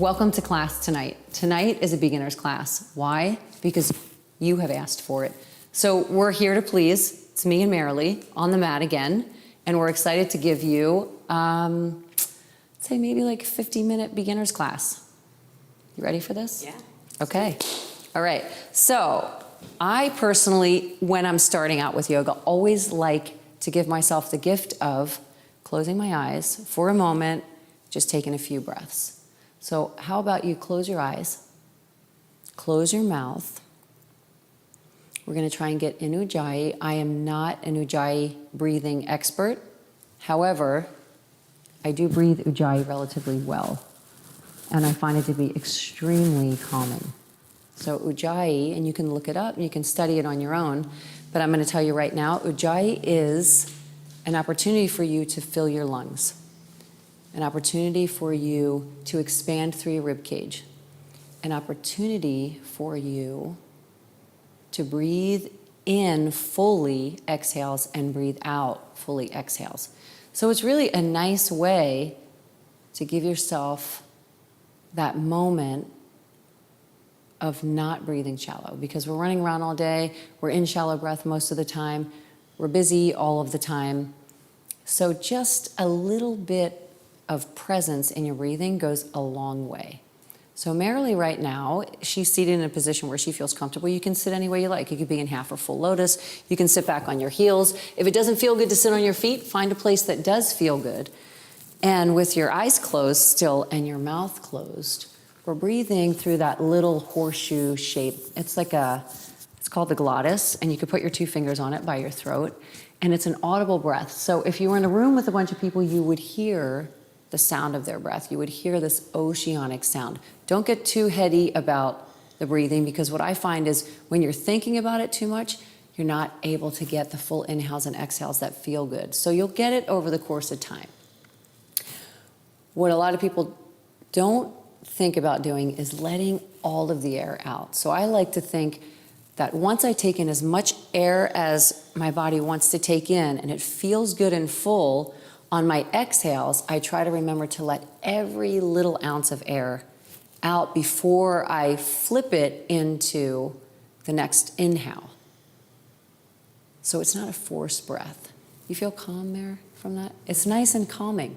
Welcome to class tonight. Tonight is a beginner's class. Why? Because you have asked for it. So we're here to please. It's me and Marilee on the mat again, and we're excited to give you, say maybe like a 50-minute beginner's class. You ready for this? Yeah. Okay. All right. So I personally, when I'm starting out with yoga, always like to give myself the gift of closing my eyes for a moment, just taking a few breaths. So how about you close your eyes, close your mouth. We're going to try and get in Ujjayi. I am not an Ujjayi breathing expert. However, I do breathe Ujjayi relatively well, and I find it to be extremely calming. So Ujjayi, and you can look it up, and you can study it on your own, but I'm going to tell you right now, Ujjayi is an opportunity for you to fill your lungs, an opportunity for you to expand through your rib cage, an opportunity for you to breathe in fully exhales and breathe out fully exhales. So it's really a nice way to give yourself that moment of not breathing shallow, because we're running around all day, we're in shallow breath most of the time, we're busy all of the time. So just a little bit of presence in your breathing goes a long way. So Marilee right now, she's seated in a position where she feels comfortable. You can sit any way you like. You could be in half or full lotus. You can sit back on your heels. If it doesn't feel good to sit on your feet, find a place that does feel good. And with your eyes closed still and your mouth closed, we're breathing through that little horseshoe shape. It's called the glottis, and you could put your two fingers on it by your throat, and it's an audible breath. So if you were in a room with a bunch of people, you would hear the sound of their breath. You would hear this oceanic sound. Don't get too heady about the breathing, because what I find is when you're thinking about it too much, you're not able to get the full inhales and exhales that feel good. So you'll get it over the course of time. What a lot of people don't think about doing is letting all of the air out. So I like to think that once I take in as much air as my body wants to take in and it feels good and full, on my exhales, I try to remember to let every little ounce of air out before I flip it into the next inhale. So it's not a forced breath. You feel calm there from that? It's nice and calming.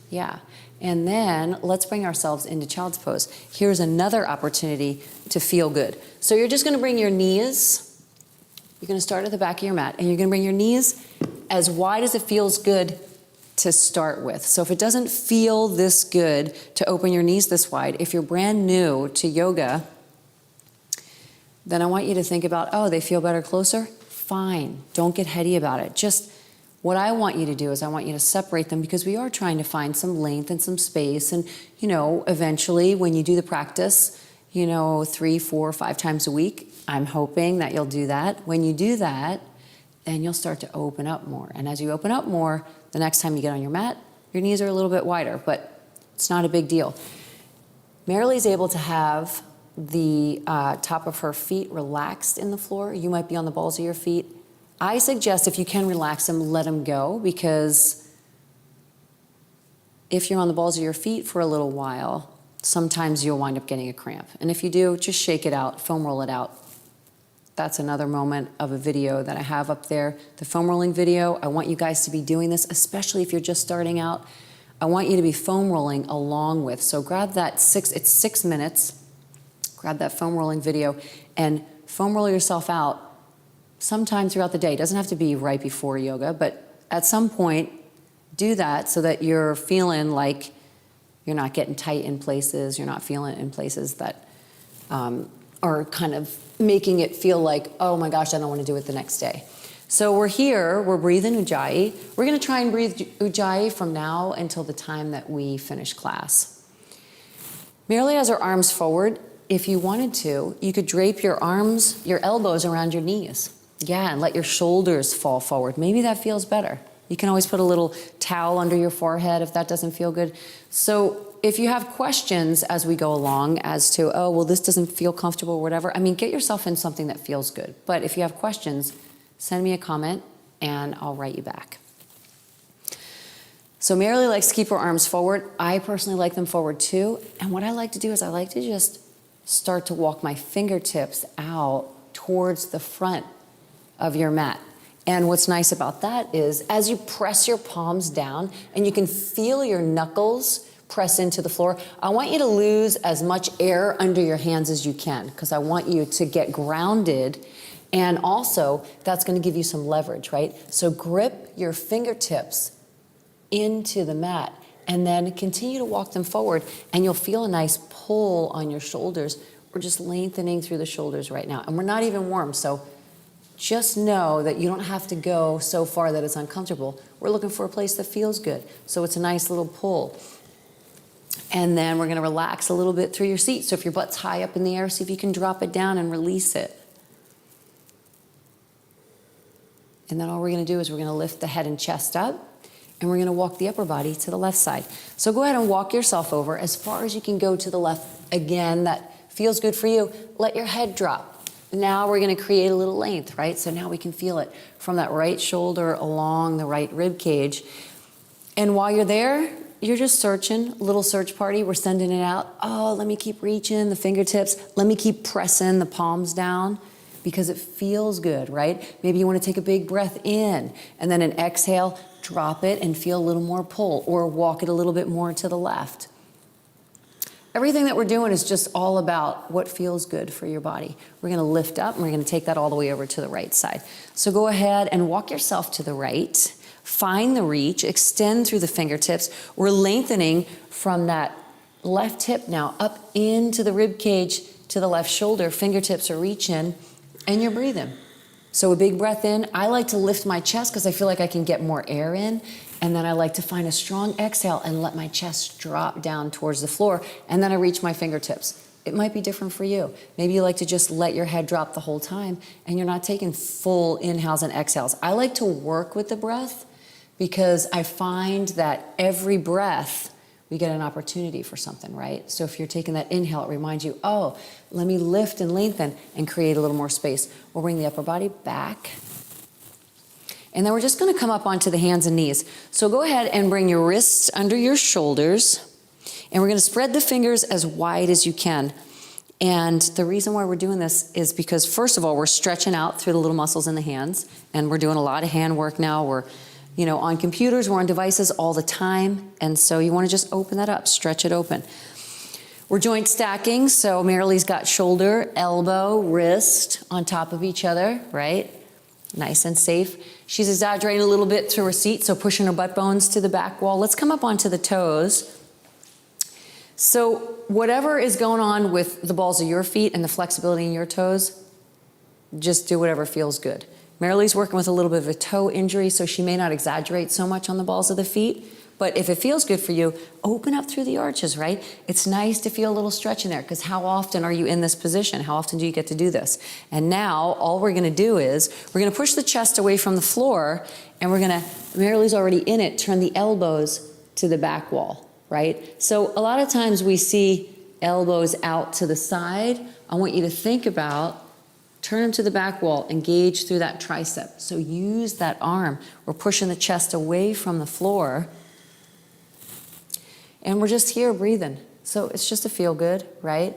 Yeah. And then let's bring ourselves into child's pose. Here's another opportunity to feel good. So you're just going to bring your knees. You're going to start at the back of your mat, and you're going to bring your knees as wide as it feels good to start with. So if it doesn't feel this good to open your knees this wide, if you're brand new to yoga, then I want you to think about, oh, they feel better closer? Fine. Don't get heady about it. Just what I want you to do is I want you to separate them, because we are trying to find some length and some space. And, eventually when you do the practice, 3, 4, 5 times a week, I'm hoping that you'll do that. When you do that, then you'll start to open up more. And as you open up more, the next time you get on your mat, your knees are a little bit wider, but it's not a big deal. Marilee's able to have the top of her feet relaxed in the floor. You might be on the balls of your feet. I suggest if you can relax them, let them go, because if you're on the balls of your feet for a little while, sometimes you'll wind up getting a cramp. And if you do, just shake it out, foam roll it out. That's another moment of a video that I have up there, the foam rolling video. I want you guys to be doing this, especially if you're just starting out. I want you to be foam rolling along with. So grab that it's 6 minutes. Grab that foam rolling video and foam roll yourself out sometime throughout the day. It doesn't have to be right before yoga, but at some point, do that so that you're feeling like you're not getting tight in places, you're not feeling it in places that are kind of making it feel like, oh my gosh, I don't want to do it the next day. So we're here, we're breathing Ujjayi. We're going to try and breathe Ujjayi from now until the time that we finish class. Marilee has her arms forward. If you wanted to, you could drape your arms, your elbows around your knees. Yeah, and let your shoulders fall forward. Maybe that feels better. You can always put a little towel under your forehead if that doesn't feel good. So if you have questions as we go along as to, oh, well, this doesn't feel comfortable or whatever, get yourself in something that feels good. But if you have questions, send me a comment and I'll write you back. So Marilee likes to keep her arms forward. I personally like them forward too. And what I like to do is I like to just start to walk my fingertips out towards the front of your mat. And what's nice about that is as you press your palms down and you can feel your knuckles press into the floor, I want you to lose as much air under your hands as you can, because I want you to get grounded. And also, that's going to give you some leverage, right? So grip your fingertips into the mat and then continue to walk them forward, and you'll feel a nice pull on your shoulders. We're just lengthening through the shoulders right now, and we're not even warm, so just know that you don't have to go so far that it's uncomfortable. We're looking for a place that feels good, so it's a nice little pull. And then we're going to relax a little bit through your seat. So if your butt's high up in the air, see if you can drop it down and release it. And then all we're going to do is we're going to lift the head and chest up, and we're going to walk the upper body to the left side. So go ahead and walk yourself over as far as you can go to the left. Again, that feels good for you. Let your head drop. Now we're going to create a little length, right? So now we can feel it from that right shoulder along the right rib cage. And while you're there, you're just searching, a little search party. We're sending it out. Oh, let me keep reaching the fingertips. Let me keep pressing the palms down, because it feels good, right? Maybe you want to take a big breath in and then an exhale, drop it and feel a little more pull, or walk it a little bit more to the left. Everything that we're doing is just all about what feels good for your body. We're going to lift up and we're going to take that all the way over to the right side. So go ahead and walk yourself to the right. Find the reach, extend through the fingertips. We're lengthening from that left hip now up into the rib cage to the left shoulder. Fingertips are reaching. And you're breathing. So a big breath in. I like to lift my chest because I feel like I can get more air in. And then I like to find a strong exhale and let my chest drop down towards the floor. And then I reach my fingertips. It might be different for you. Maybe you like to just let your head drop the whole time and you're not taking full inhales and exhales. I like to work with the breath because I find that every breath we get an opportunity for something, right? So if you're taking that inhale, it reminds you, oh, let me lift and lengthen and create a little more space. We'll bring the upper body back. And then we're just going to come up onto the hands and knees. So go ahead and bring your wrists under your shoulders. And we're going to spread the fingers as wide as you can. And the reason why we're doing this is because, first of all, we're stretching out through the little muscles in the hands. And we're doing a lot of hand work now. We're on computers, we're on devices all the time. And so you want to just open that up, stretch it open. We're joint stacking. So Marilee's got shoulder, elbow, wrist on top of each other, right? Nice and safe. She's exaggerating a little bit through her seat, so pushing her butt bones to the back wall. Let's come up onto the toes. So whatever is going on with the balls of your feet and the flexibility in your toes, just do whatever feels good. Marilee's working with a little bit of a toe injury, so she may not exaggerate so much on the balls of the feet. But if it feels good for you, open up through the arches, right? It's nice to feel a little stretch in there, because how often are you in this position? How often do you get to do this? And now all we're going to do is we're going to push the chest away from the floor, and we're going to, Marilee's already in it, turn the elbows to the back wall, right? So a lot of times we see elbows out to the side. I want you to think about turn them to the back wall, engage through that tricep. So use that arm. We're pushing the chest away from the floor. And we're just here breathing. So it's just a feel good, right?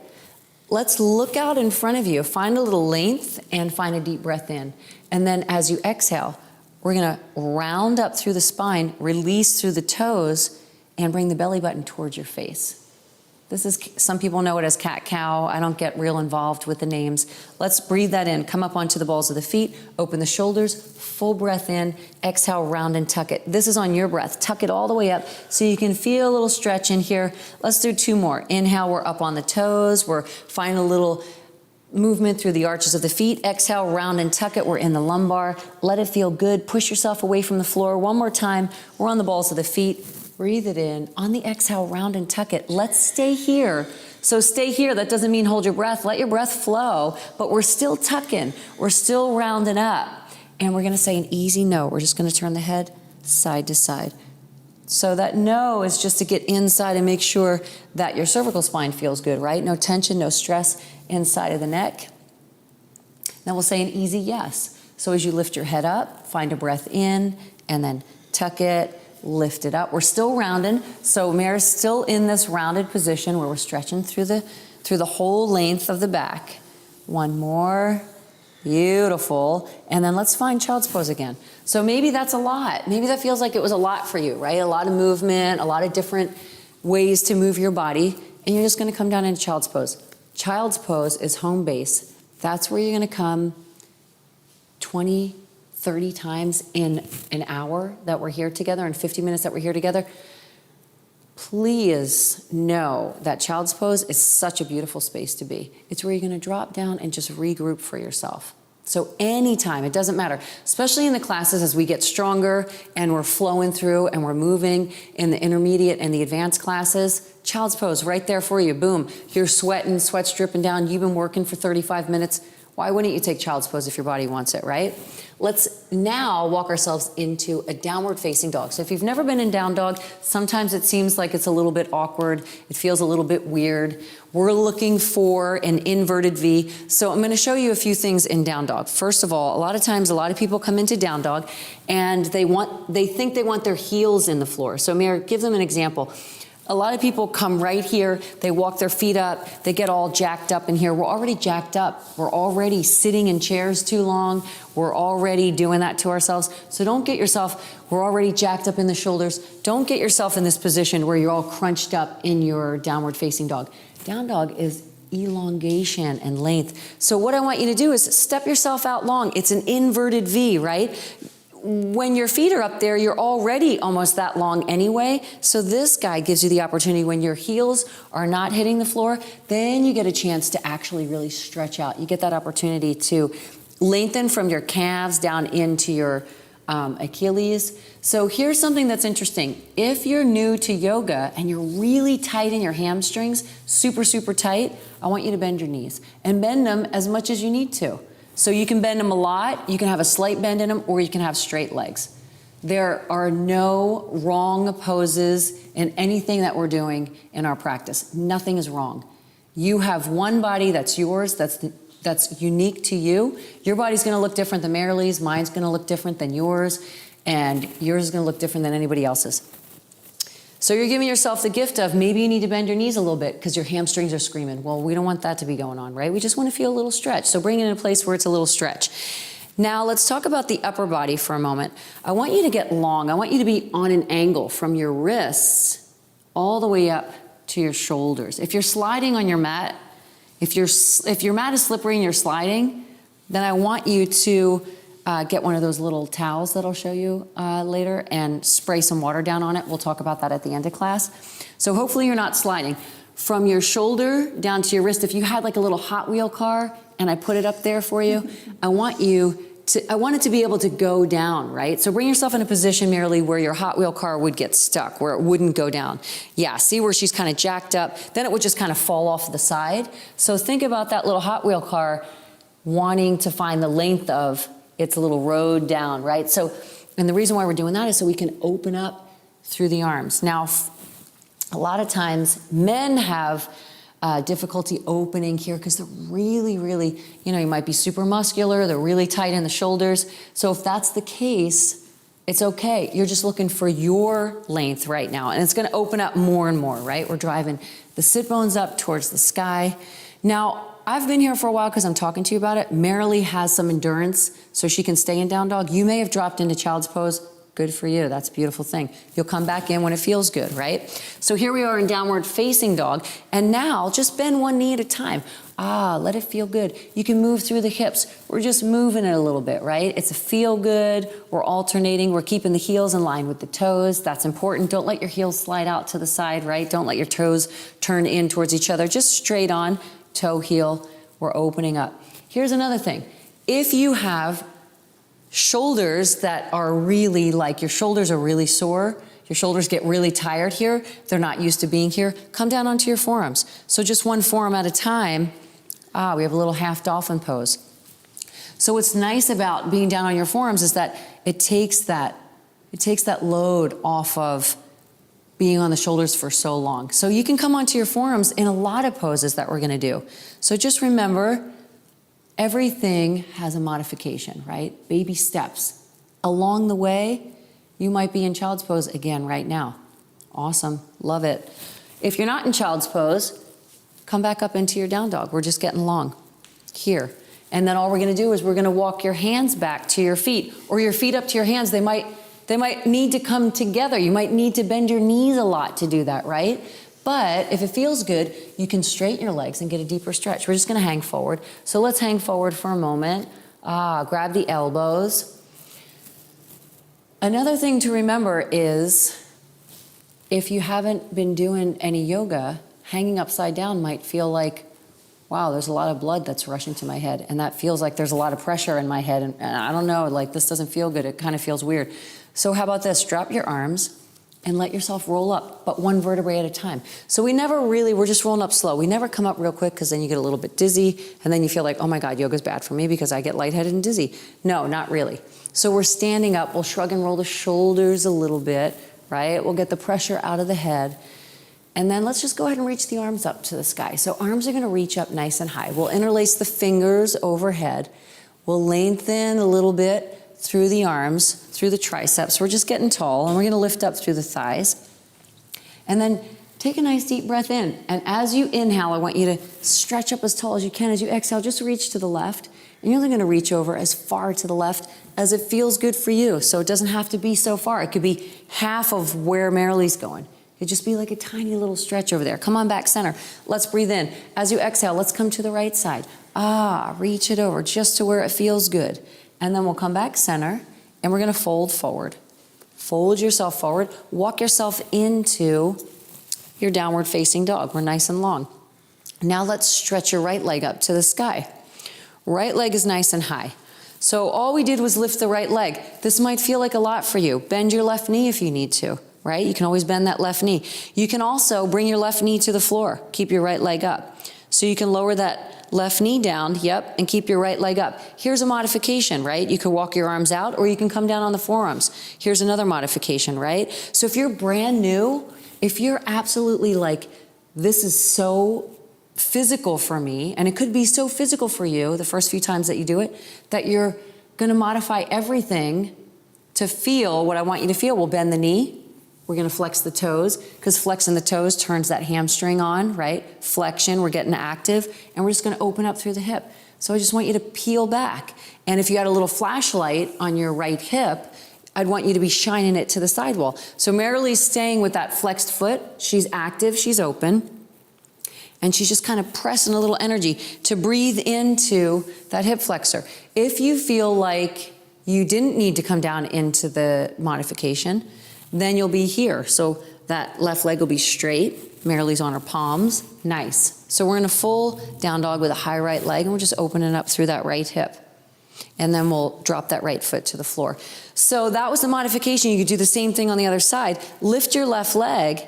Let's look out in front of you. Find a little length and find a deep breath in. And then as you exhale, we're going to round up through the spine, release through the toes, and bring the belly button towards your face. This is, some people know it as cat-cow. I don't get real involved with the names. Let's breathe that in. Come up onto the balls of the feet, open the shoulders, full breath in, exhale, round and tuck it. This is on your breath. Tuck it all the way up so you can feel a little stretch in here. Let's do two more. Inhale, we're up on the toes. We're finding a little movement through the arches of the feet. Exhale, round and tuck it. We're in the lumbar. Let it feel good. Push yourself away from the floor. One more time. We're on the balls of the feet. Breathe it in. On the exhale, round and tuck it. Let's stay here. So stay here. That doesn't mean hold your breath. Let your breath flow, but we're still tucking. We're still rounding up. And we're going to say an easy no. We're just going to turn the head side to side. So that no is just to get inside and make sure that your cervical spine feels good, right? No tension, no stress inside of the neck. Then we'll say an easy yes. So as you lift your head up, find a breath in, and then tuck it. lift it up. We're still rounding, so Mare's still in this rounded position where we're stretching through the whole length of the back. One more. Beautiful. And then let's find child's pose again. So maybe that's a lot. Maybe that feels like it was a lot for you, right? A lot of movement, a lot of different ways to move your body, and you're just going to come down into child's pose. Child's pose is home base. That's where you're going to come 20, 30 times in an hour that we're here together, in 50 minutes that we're here together. Please know that child's pose is such a beautiful space to be. It's where you're going to drop down and just regroup for yourself. So anytime, it doesn't matter, especially in the classes as we get stronger and we're flowing through and we're moving in the intermediate and the advanced classes, child's pose right there for you. Boom. You're sweating, sweat's dripping down. You've been working for 35 minutes. Why wouldn't you take child's pose if your body wants it, right? Let's now walk ourselves into a downward facing dog. So if you've never been in down dog, sometimes it seems like it's a little bit awkward. It feels a little bit weird. We're looking for an inverted V. So I'm going to show you a few things in down dog. First of all, a lot of times, a lot of people come into down dog and they think they want their heels in the floor. So Mare, give them an example. A lot of people come right here, they walk their feet up, they get all jacked up in here. We're already jacked up. We're already sitting in chairs too long. We're already doing that to ourselves. So don't get yourself, we're already jacked up in the shoulders. Don't get yourself in this position where you're all crunched up in your downward facing dog. Down dog is elongation and length. So what I want you to do is step yourself out long. It's an inverted V, right? When your feet are up there, you're already almost that long anyway. So this guy gives you the opportunity when your heels are not hitting the floor, then you get a chance to actually really stretch out. You get that opportunity to lengthen from your calves down into your Achilles. So here's something that's interesting. If you're new to yoga and you're really tight in your hamstrings, super, super tight, I want you to bend your knees and bend them as much as you need to. So you can bend them a lot, you can have a slight bend in them, or you can have straight legs. There are no wrong poses in anything that we're doing in our practice. Nothing is wrong. You have one body that's yours, that's unique to you. Your body's gonna look different than Marilee's, mine's gonna look different than yours, and yours is gonna look different than anybody else's. So you're giving yourself the gift of maybe you need to bend your knees a little bit because your hamstrings are screaming. Well, we don't want that to be going on, right? We just want to feel a little stretch. So bring it in a place where it's a little stretch. Now let's talk about the upper body for a moment. I want you to get long. I want you to be on an angle from your wrists all the way up to your shoulders. If you're sliding on your mat, if your mat is slippery and you're sliding, then I want you to get one of those little towels that I'll show you later and spray some water down on it. We'll talk about that at the end of class. So hopefully you're not sliding. From your shoulder down to your wrist, if you had like a little Hot Wheel car and I put it up there for you, I want it to be able to go down, right? So bring yourself in a position, Marilee, where your Hot Wheel car would get stuck, where it wouldn't go down. Yeah, see where she's kind of jacked up? Then it would just kind of fall off the side. So think about that little Hot Wheel car wanting to find the length of its little road down, right? So, and the reason why we're doing that is so we can open up through the arms. Now, a lot of times men have difficulty opening here because they're really, really, you might be super muscular, they're really tight in the shoulders. So if that's the case, it's okay. You're just looking for your length right now. And it's gonna open up more and more, right? We're driving the sit bones up towards the sky. Now, I've been here for a while because I'm talking to you about it. Marilee has some endurance, so she can stay in down dog. You may have dropped into child's pose. Good for you. That's a beautiful thing. You'll come back in when it feels good, right? So here we are in downward facing dog. And now just bend one knee at a time. Let it feel good. You can move through the hips. We're just moving it a little bit, right? It's a feel good. We're alternating. We're keeping the heels in line with the toes. That's important. Don't let your heels slide out to the side, right? Don't let your toes turn in towards each other. Just straight on. Toe heel, we're opening up. Here's another thing. If you have shoulders that are really your shoulders are really sore, your shoulders get really tired here, they're not used to being here, come down onto your forearms. So just one forearm at a time. We have a little half dolphin pose. So what's nice about being down on your forearms is that it takes that load off of being on the shoulders for so long. So you can come onto your forearms in a lot of poses that we're gonna do. So just remember, everything has a modification, right? Baby steps. Along the way, You might be in child's pose again right now. Awesome, love it. If you're not in child's pose, come back up into your down dog. We're just getting long here. And then all we're gonna do is we're gonna walk your hands back to your feet, or your feet up to your hands. They might need to come together. You might need to bend your knees a lot to do that, right? But if it feels good, you can straighten your legs and get a deeper stretch. We're just gonna hang forward. So let's hang forward for a moment. Grab the elbows. Another thing to remember is, if you haven't been doing any yoga, hanging upside down might feel like, wow, there's a lot of blood that's rushing to my head, and that feels like there's a lot of pressure in my head, and I don't know, like this doesn't feel good, it kind of feels weird. So how about this? Drop your arms and let yourself roll up, but one vertebrae at a time. So we're just rolling up slow. We never come up real quick because then you get a little bit dizzy, and then you feel like, oh my God, yoga's bad for me because I get lightheaded and dizzy. No, not really. So we're standing up, we'll shrug and roll the shoulders a little bit, right? We'll get the pressure out of the head. And then let's just go ahead and reach the arms up to the sky. So arms are gonna reach up nice and high. We'll interlace the fingers overhead. We'll lengthen a little bit through the arms, through the triceps. We're just getting tall, and we're gonna lift up through the thighs. And then take a nice deep breath in. And as you inhale, I want you to stretch up as tall as you can. As you exhale, just reach to the left. And you're only gonna reach over as far to the left as it feels good for you. So it doesn't have to be so far. It could be half of where Marilee's going. It'd just be like a tiny little stretch over there. Come on back center. Let's breathe in. As you exhale, let's come to the right side. Reach it over just to where it feels good. And then we'll come back center, and we're gonna fold forward. Fold yourself forward. Walk yourself into your downward facing dog. We're nice and long. Now let's stretch your right leg up to the sky. Right leg is nice and high. So all we did was lift the right leg. This might feel like a lot for you. Bend your left knee if you need to, right? You can always bend that left knee. You can also bring your left knee to the floor. Keep your right leg up. So you can lower that left knee down, yep, and keep your right leg up. Here's a modification, right? You can walk your arms out, or you can come down on the forearms. Here's another modification, right? So if you're brand new, if you're absolutely like, this is so physical for me, and it could be so physical for you the first few times that you do it, that you're gonna modify everything to feel what I want you to feel. We'll bend the knee. We're gonna flex the toes, because flexing the toes turns that hamstring on, right? Flexion, we're getting active, and we're just gonna open up through the hip. So I just want you to peel back. And if you had a little flashlight on your right hip, I'd want you to be shining it to the sidewall. So Marilee's staying with that flexed foot. She's active, she's open. And she's just kind of pressing a little energy to breathe into that hip flexor. If you feel like you didn't need to come down into the modification, then you'll be here. So that left leg will be straight. Marilee's on her palms. Nice. So we're in a full down dog with a high right leg, and we're just opening up through that right hip. And then we'll drop that right foot to the floor. So that was the modification. You could do the same thing on the other side. Lift your left leg.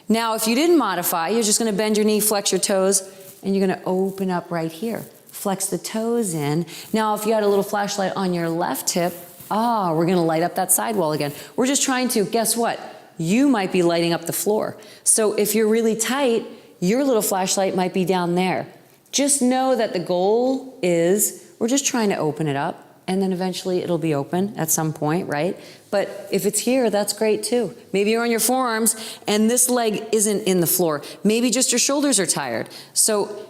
Now, if you didn't modify, you're just gonna bend your knee, flex your toes, and you're gonna open up right here. Flex the toes in. Now, if you had a little flashlight on your left hip, we're gonna light up that sidewall again. We're just trying to, guess what? You might be lighting up the floor. So if you're really tight, your little flashlight might be down there. Just know that the goal is, we're just trying to open it up, and then eventually it'll be open at some point, right? But if it's here, that's great too. Maybe you're on your forearms and this leg isn't in the floor. Maybe just your shoulders are tired. So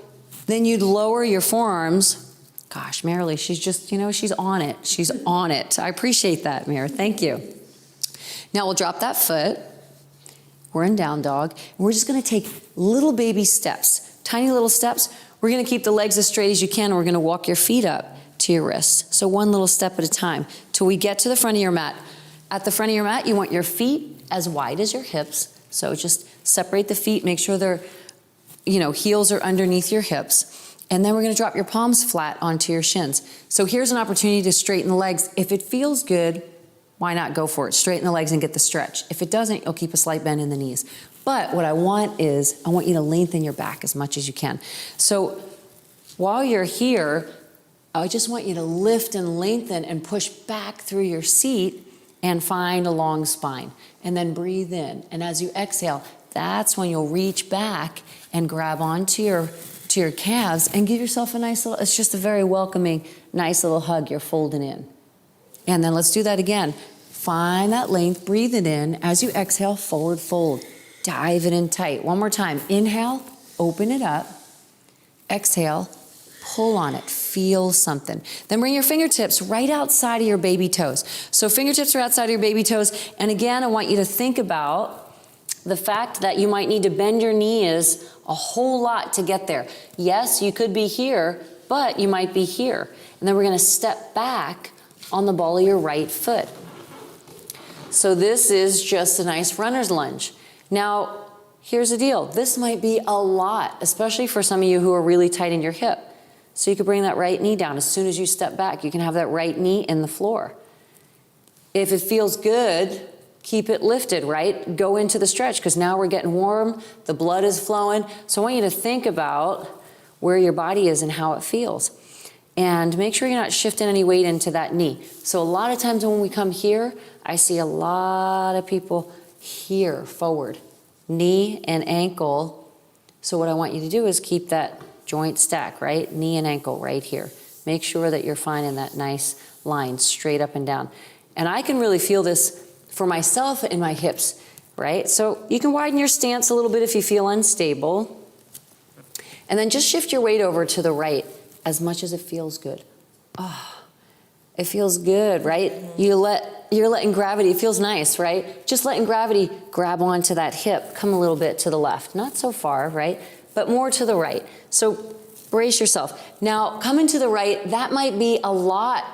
then you'd lower your forearms. Gosh, Marilee, she's just, she's on it. She's on it. I appreciate that, Mir. Thank you. Now we'll drop that foot. We're in down dog. And we're just gonna take little baby steps, tiny little steps. We're gonna keep the legs as straight as you can. And we're gonna walk your feet up to your wrists. So one little step at a time till we get to the front of your mat. At the front of your mat, you want your feet as wide as your hips. So just separate the feet, make sure they're, heels are underneath your hips. And then we're gonna drop your palms flat onto your shins. So here's an opportunity to straighten the legs. If it feels good, why not go for it? Straighten the legs and get the stretch. If it doesn't, you'll keep a slight bend in the knees. But what I want you to lengthen your back as much as you can. So while you're here, I just want you to lift and lengthen and push back through your seat and find a long spine. And then breathe in. And as you exhale, that's when you'll reach back and grab onto your calves and give yourself a nice little, it's just a very welcoming, nice little hug you're folding in. And then let's do that again. Find that length, breathe it in. As you exhale, forward fold. Dive it in tight. One more time. Inhale, open it up. Exhale, pull on it. Feel something. Then bring your fingertips right outside of your baby toes. So fingertips are outside of your baby toes. And again, I want you to think about the fact that you might need to bend your knees a whole lot to get there. Yes, you could be here, but you might be here. And then we're going to step back on the ball of your right foot. So this is just a nice runner's lunge. Now, here's the deal. This might be a lot, especially for some of you who are really tight in your hip. So you could bring that right knee down. As soon as you step back, you can have that right knee in the floor. If it feels good, keep it lifted, right? Go into the stretch, because now we're getting warm, the blood is flowing. So I want you to think about where your body is and how it feels. And make sure you're not shifting any weight into that knee. So a lot of times when we come here, I see a lot of people here, forward, knee and ankle. So what I want you to do is keep that joint stack, right? Knee and ankle right here. Make sure that you're finding that nice line straight up and down. And I can really feel this for myself in my hips, right? So you can widen your stance a little bit if you feel unstable. And then just shift your weight over to the right as much as it feels good. Oh, it feels good, right? You're letting gravity, it feels nice, right? Just letting gravity grab onto that hip, come a little bit to the left. Not so far, right? But more to the right. So brace yourself. Now, coming to the right, that might be a lot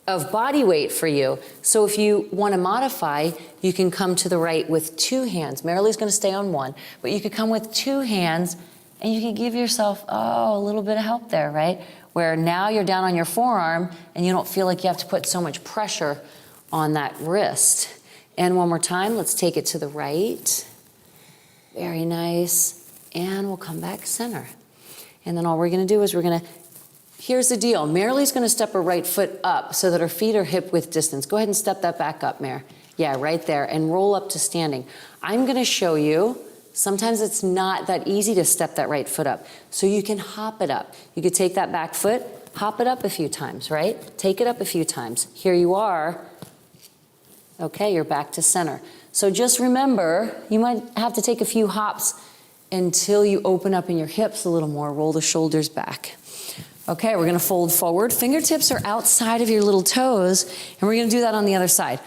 of body weight for you. So if you want to modify, you can come to the right with two hands. Marilee's going to stay on one, but you could come with two hands and you can give yourself, a little bit of help there, right? Where now you're down on your forearm and you don't feel like you have to put so much pressure on that wrist. And one more time, let's take it to the right. Very nice. And we'll come back center. And then all we're going to do is here's the deal. Marilee's going to step her right foot up so that her feet are hip width distance. Go ahead and step that back up, Mare. Yeah, right there. And roll up to standing. I'm going to show you. Sometimes it's not that easy to step that right foot up. So you can hop it up. You could take that back foot, hop it up a few times, right? Take it up a few times. Here you are. Okay, you're back to center. So just remember, you might have to take a few hops until you open up in your hips a little more. Roll the shoulders back. Okay, we're going to fold forward. Fingertips are outside of your little toes, and we're going to do that on the other side.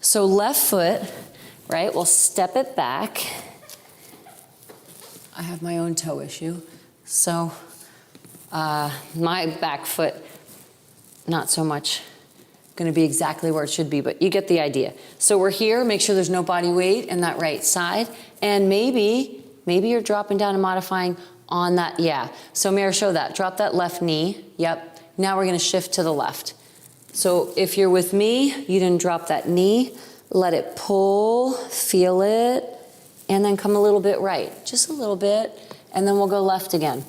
So left foot, right, we'll step it back. I have my own toe issue, so my back foot, not so much going to be exactly where it should be, but you get the idea. So we're here, make sure there's no body weight in that right side, and maybe you're dropping down and modifying on that, yeah. So Mare, show that. Drop that left knee, yep. Now we're going to shift to the left. So if you're with me, you didn't drop that knee, let it pull, feel it, and then come a little bit right, just a little bit, and then we'll go left again.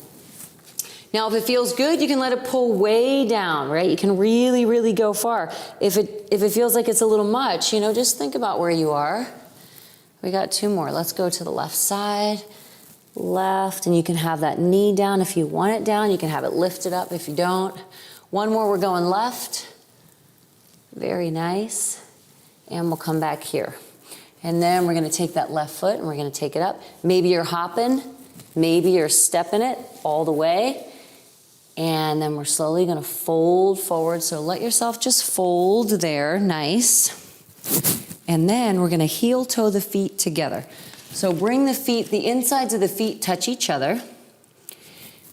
Now, if it feels good, you can let it pull way down, right? You can really, really go far. If it feels like it's a little much, just think about where you are. We got two more. Let's go to the left side, left, and you can have that knee down if you want it down. You can have it lifted up if you don't. One more, we're going left. Very nice. And we'll come back here. And then we're going to take that left foot and we're going to take it up. Maybe you're hopping. Maybe you're stepping it all the way. And then we're slowly going to fold forward. So let yourself just fold there. Nice. And then we're going to heel toe the feet together. So bring the feet, the insides of the feet touch each other.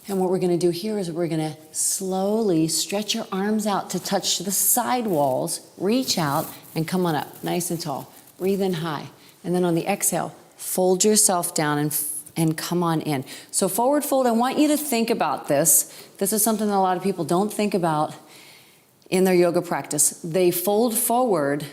And what we're going to do here is we're going to slowly stretch your arms out to touch the side walls. Reach out and come on up, nice and tall. Breathe in high. And then on the exhale, fold yourself down and come on in. So forward fold, I want you to think about this. This is something that a lot of people don't think about in their yoga practice. They fold forward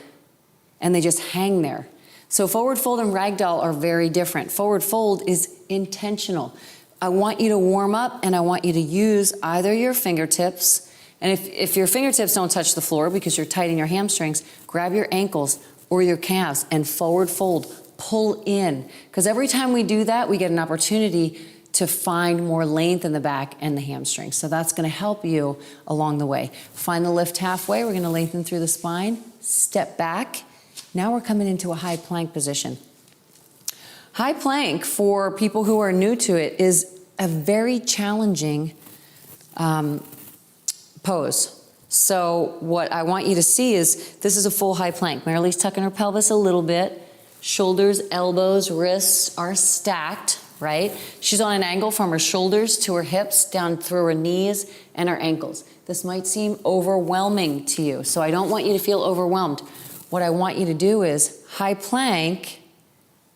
and they just hang there. So forward fold and ragdoll are very different. Forward fold is intentional. I want you to warm up and I want you to use either your fingertips, and if your fingertips don't touch the floor because you're tight in your hamstrings, grab your ankles or your calves and forward fold, pull in. Because every time we do that, we get an opportunity to find more length in the back and the hamstrings. So that's going to help you along the way. Find the lift halfway. We're going to lengthen through the spine. Step back. Now we're coming into a high plank position. High plank, for people who are new to it, is a very challenging pose. So what I want you to see is this is a full high plank. Marilee's tucking her pelvis a little bit. Shoulders, elbows, wrists are stacked, right? She's on an angle from her shoulders to her hips, down through her knees and her ankles. This might seem overwhelming to you, so I don't want you to feel overwhelmed. What I want you to do is high plank,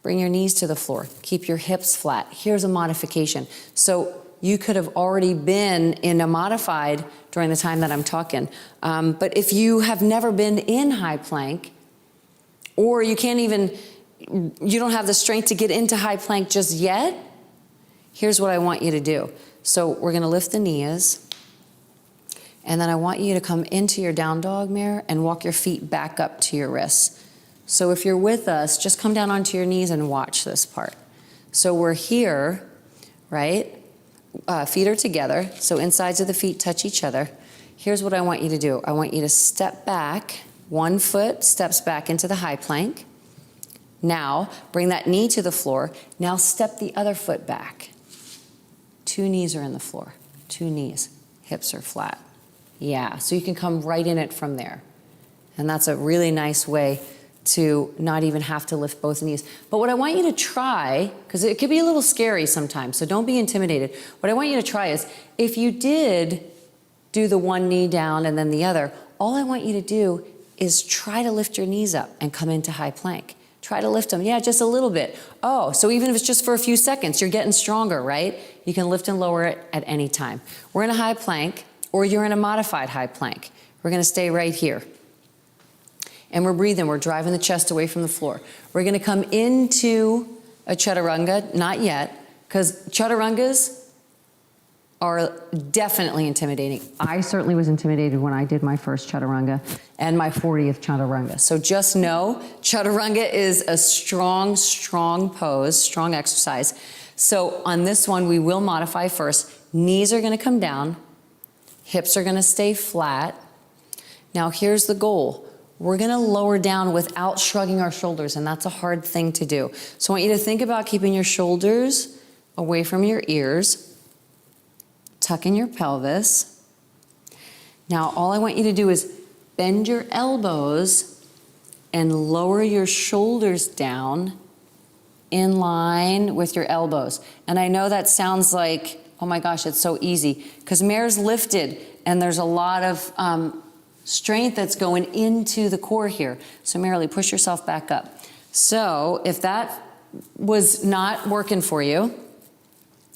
bring your knees to the floor, keep your hips flat. Here's a modification. So you could have already been in a modified during the time that I'm talking. But if you have never been in high plank, or you can't even, you don't have the strength to get into high plank just yet, here's what I want you to do. So we're gonna lift the knees, and then I want you to come into your down dog, Mare, and walk your feet back up to your wrists. So if you're with us, just come down onto your knees and watch this part. So we're here, right? Feet are together, so insides of the feet touch each other. Here's what I want you to do. I want you to step back. One foot steps back into the high plank. Now, bring that knee to the floor. Now step the other foot back. Two knees are in the floor. Two knees. Hips are flat. Yeah, so you can come right in it from there. And that's a really nice way to not even have to lift both knees. But what I want you to try, because it could be a little scary sometimes, so don't be intimidated. What I want you to try is, if you did do the one knee down and then the other, all I want you to do is try to lift your knees up and come into high plank. Try to lift them, yeah, just a little bit. Oh, so even if it's just for a few seconds, you're getting stronger, right? You can lift and lower it at any time. We're in a high plank, or you're in a modified high plank. We're gonna stay right here. And we're breathing, we're driving the chest away from the floor. We're gonna come into a chaturanga, not yet, because chaturangas are definitely intimidating. I certainly was intimidated when I did my first chaturanga and my 40th chaturanga. So just know, chaturanga is a strong, strong pose, strong exercise. So on this one, we will modify first. Knees are gonna come down, hips are gonna stay flat. Now here's the goal. We're gonna lower down without shrugging our shoulders, and that's a hard thing to do. So I want you to think about keeping your shoulders away from your ears. Tuck in your pelvis. Now, all I want you to do is bend your elbows and lower your shoulders down in line with your elbows. And I know that sounds like, oh my gosh, it's so easy, because Mare's lifted and there's a lot of strength that's going into the core here. So Marilee, push yourself back up. So if that was not working for you,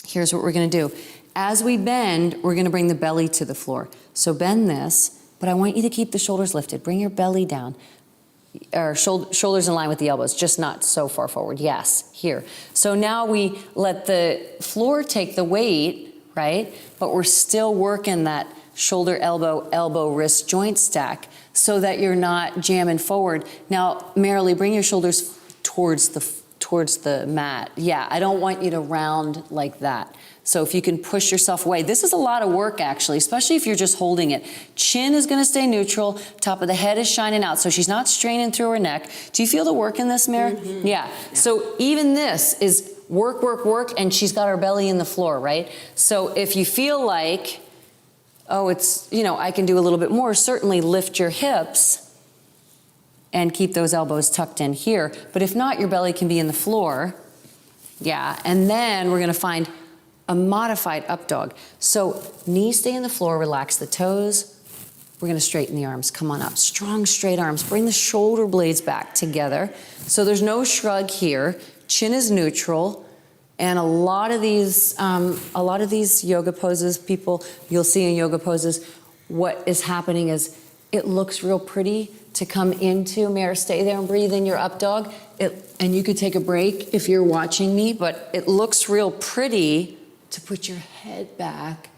here's what we're gonna do. As we bend, we're gonna bring the belly to the floor. So bend this, but I want you to keep the shoulders lifted. Bring your belly down, or shoulders in line with the elbows, just not so far forward. Yes, here. So now we let the floor take the weight, right? But we're still working that shoulder, elbow, wrist joint stack so that you're not jamming forward. Now, Marilee, bring your shoulders towards the mat. Yeah, I don't want you to round like that. So if you can push yourself away. This is a lot of work, actually, especially if you're just holding it. Chin is gonna stay neutral, top of the head is shining out, so she's not straining through her neck. Do you feel the work in this, Mare? Mm-hmm. Yeah. So even this is work, work, work, and she's got her belly in the floor, right? So if you feel like, oh, it's, you know, I can do a little bit more, certainly lift your hips and keep those elbows tucked in here. But if not, your belly can be in the floor. Yeah, and then we're gonna find a modified up dog. So knees stay in the floor, relax the toes. We're gonna straighten the arms, come on up. Strong, straight arms. Bring the shoulder blades back together. So there's no shrug here. Chin is neutral. And a lot of these yoga poses, people you'll see in yoga poses, what is happening is it looks real pretty to come into. Mare, stay there and breathe in your up dog. And you could take a break if you're watching me, but it looks real pretty to put your head back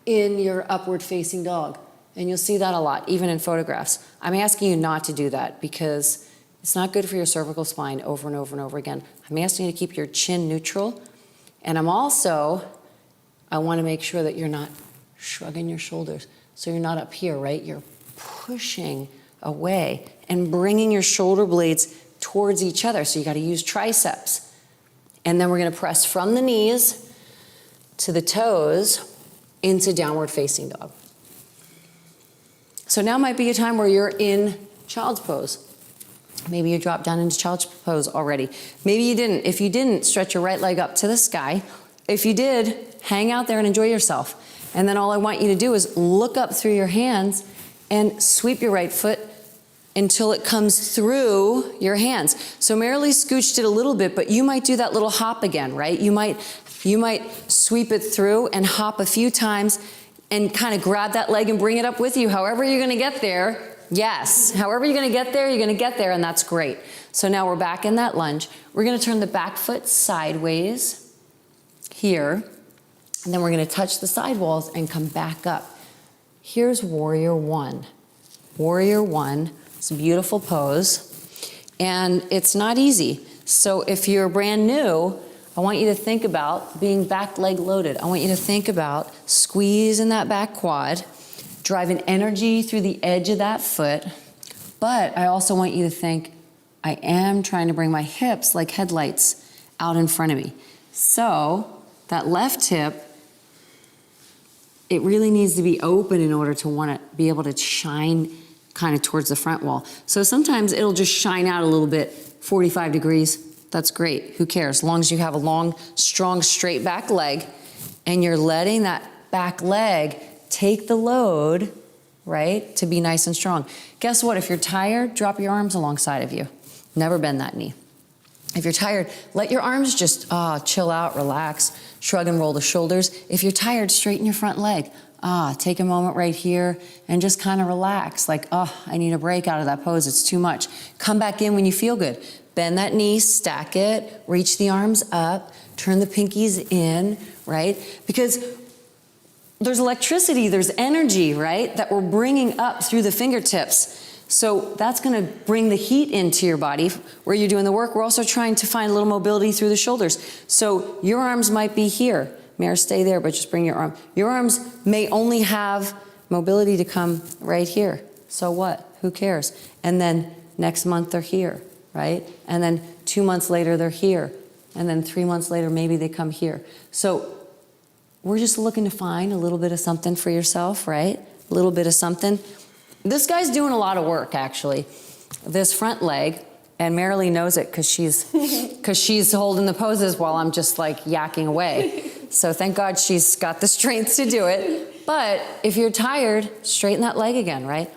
in your upward facing dog. And you'll see that a lot, even in photographs. I'm asking you not to do that because it's not good for your cervical spine over and over and over again. I'm asking you to keep your chin neutral And I want to make sure that you're not shrugging your shoulders. So you're not up here, right? You're pushing away and bringing your shoulder blades towards each other. So you got to use triceps. And then we're going to press from the knees to the toes into downward facing dog. So now might be a time where you're in child's pose. Maybe you dropped down into child's pose already. Maybe you didn't. If you didn't, stretch your right leg up to the sky. If you did, hang out there and enjoy yourself. And then all I want you to do is look up through your hands and sweep your right foot until it comes through your hands. So Marilee scooched it a little bit, but you might do that little hop again, right? You might sweep it through and hop a few times and kind of grab that leg and bring it up with you. However you're gonna get there, yes. However you're gonna get there, and that's great. So now we're back in that lunge. We're gonna turn the back foot sideways here, and then we're gonna touch the sidewalls and come back up. Here's Warrior One. Warrior One, it's a beautiful pose, and it's not easy. So if you're brand new, I want you to think about being back leg loaded. I want you to think about squeezing that back quad, driving energy through the edge of that foot. But I also want you to think, I am trying to bring my hips like headlights out in front of me. So that left hip, it really needs to be open in order to want to be able to shine kind of towards the front wall. So sometimes it'll just shine out a little bit, 45 degrees. That's great. Who cares? As long as you have a long, strong, straight back leg and you're letting that back leg take the load, right, to be nice and strong. Guess what? If you're tired, drop your arms alongside of you. Never bend that knee. If you're tired, let your arms just chill out, relax, shrug and roll the shoulders. If you're tired, straighten your front leg. Take a moment right here and just kind of relax. Like, I need a break out of that pose. It's too much. Come back in when you feel good. Bend that knee, stack it, reach the arms up, turn the pinkies in, right? Because there's electricity, there's energy, right, that we're bringing up through the fingertips. So that's going to bring the heat into your body where you're doing the work. We're also trying to find a little mobility through the shoulders. So your arms might be here. Mare, stay there, but just bring your arm. Your arms may only have mobility to come right here. So what? Who cares? And then next month they're here, right? And then 2 months later they're here. And then 3 months later maybe they come here. So we're just looking to find a little bit of something for yourself, right? A little bit of something. This guy's doing a lot of work, actually. This front leg, and Marilee knows it because she's holding the poses while I'm just like yakking away. So thank God she's got the strength to do it. But if you're tired, straighten that leg again, right?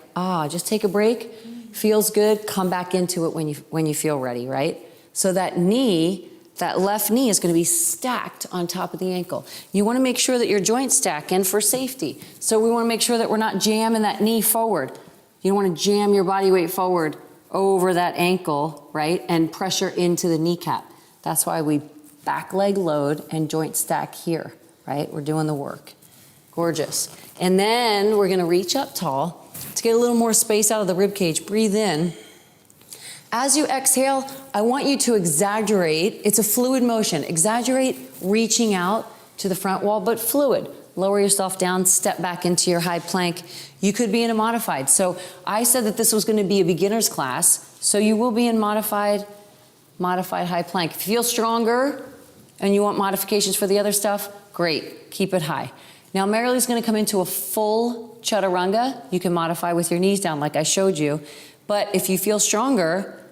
Just take a break. Feels good. Come back into it when you feel ready, right? So that knee, that left knee is going to be stacked on top of the ankle. You want to make sure that your joints stack in for safety. So we want to make sure that we're not jamming that knee forward. You don't want to jam your body weight forward over that ankle, right? And pressure into the kneecap. That's why we back leg load and joint stack here, right? We're doing the work. Gorgeous. And then we're going to reach up tall to get a little more space out of the rib cage. Breathe in. As you exhale, I want you to exaggerate. It's a fluid motion. Exaggerate reaching out to the front wall, but fluid. Lower yourself down, step back into your high plank. You could be in a modified. So I said that this was going to be a beginner's class, so you will be in modified high plank. If you feel stronger and you want modifications for the other stuff, great, keep it high. Now Marilee's going to come into a full chaturanga. You can modify with your knees down like I showed you. But if you feel stronger,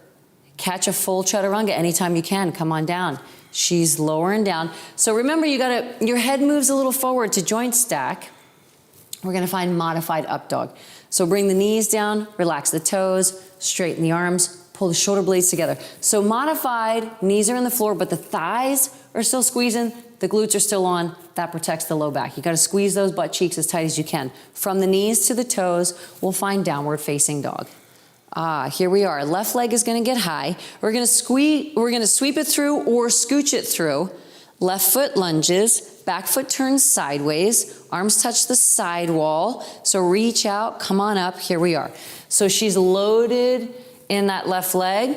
catch a full chaturanga anytime you can. Come on down. She's lowering down. So remember, your head moves a little forward to joint stack. We're going to find modified up dog. So bring the knees down, relax the toes, straighten the arms, pull the shoulder blades together. So modified, knees are in the floor, but the thighs are still squeezing, the glutes are still on. That protects the low back. You got to squeeze those butt cheeks as tight as you can. From the knees to the toes, we'll find downward facing dog. Here we are. Left leg is going to get high. We're going to sweep it through or scooch it through. Left foot lunges, back foot turns sideways, arms touch the side wall. So reach out, come on up. Here we are. So she's loaded in that left leg.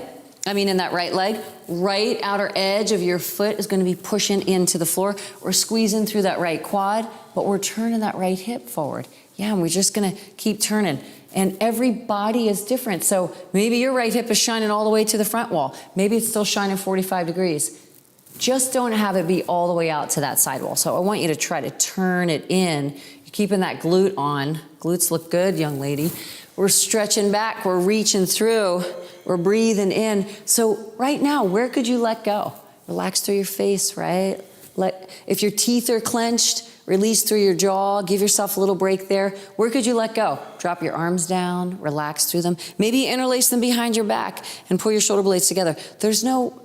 in that right leg, right outer edge of your foot is going to be pushing into the floor. We're squeezing through that right quad, but we're turning that right hip forward. Yeah, and we're just going to keep turning. And every body is different. So maybe your right hip is shining all the way to the front wall. Maybe it's still shining 45 degrees. Just don't have it be all the way out to that side wall. So I want you to try to turn it in. You're keeping that glute on. Glutes look good, young lady. We're stretching back. We're reaching through. We're breathing in. So right now, where could you let go? Relax through your face, right? If your teeth are clenched, release through your jaw. Give yourself a little break there. Where could you let go? Drop your arms down. Relax through them. Maybe interlace them behind your back and pull your shoulder blades together. There's no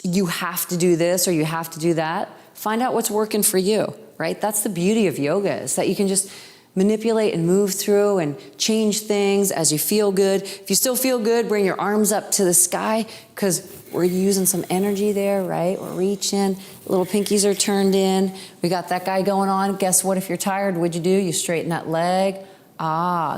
you have to do this or you have to do that. Find out what's working for you, right? That's the beauty of yoga, is that you can just manipulate and move through and change things as you feel good. If you still feel good, bring your arms up to the sky, because we're using some energy there, right? We're reaching, little pinkies are turned in. We got that guy going on. Guess what? If you're tired, what'd you do? You straighten that leg.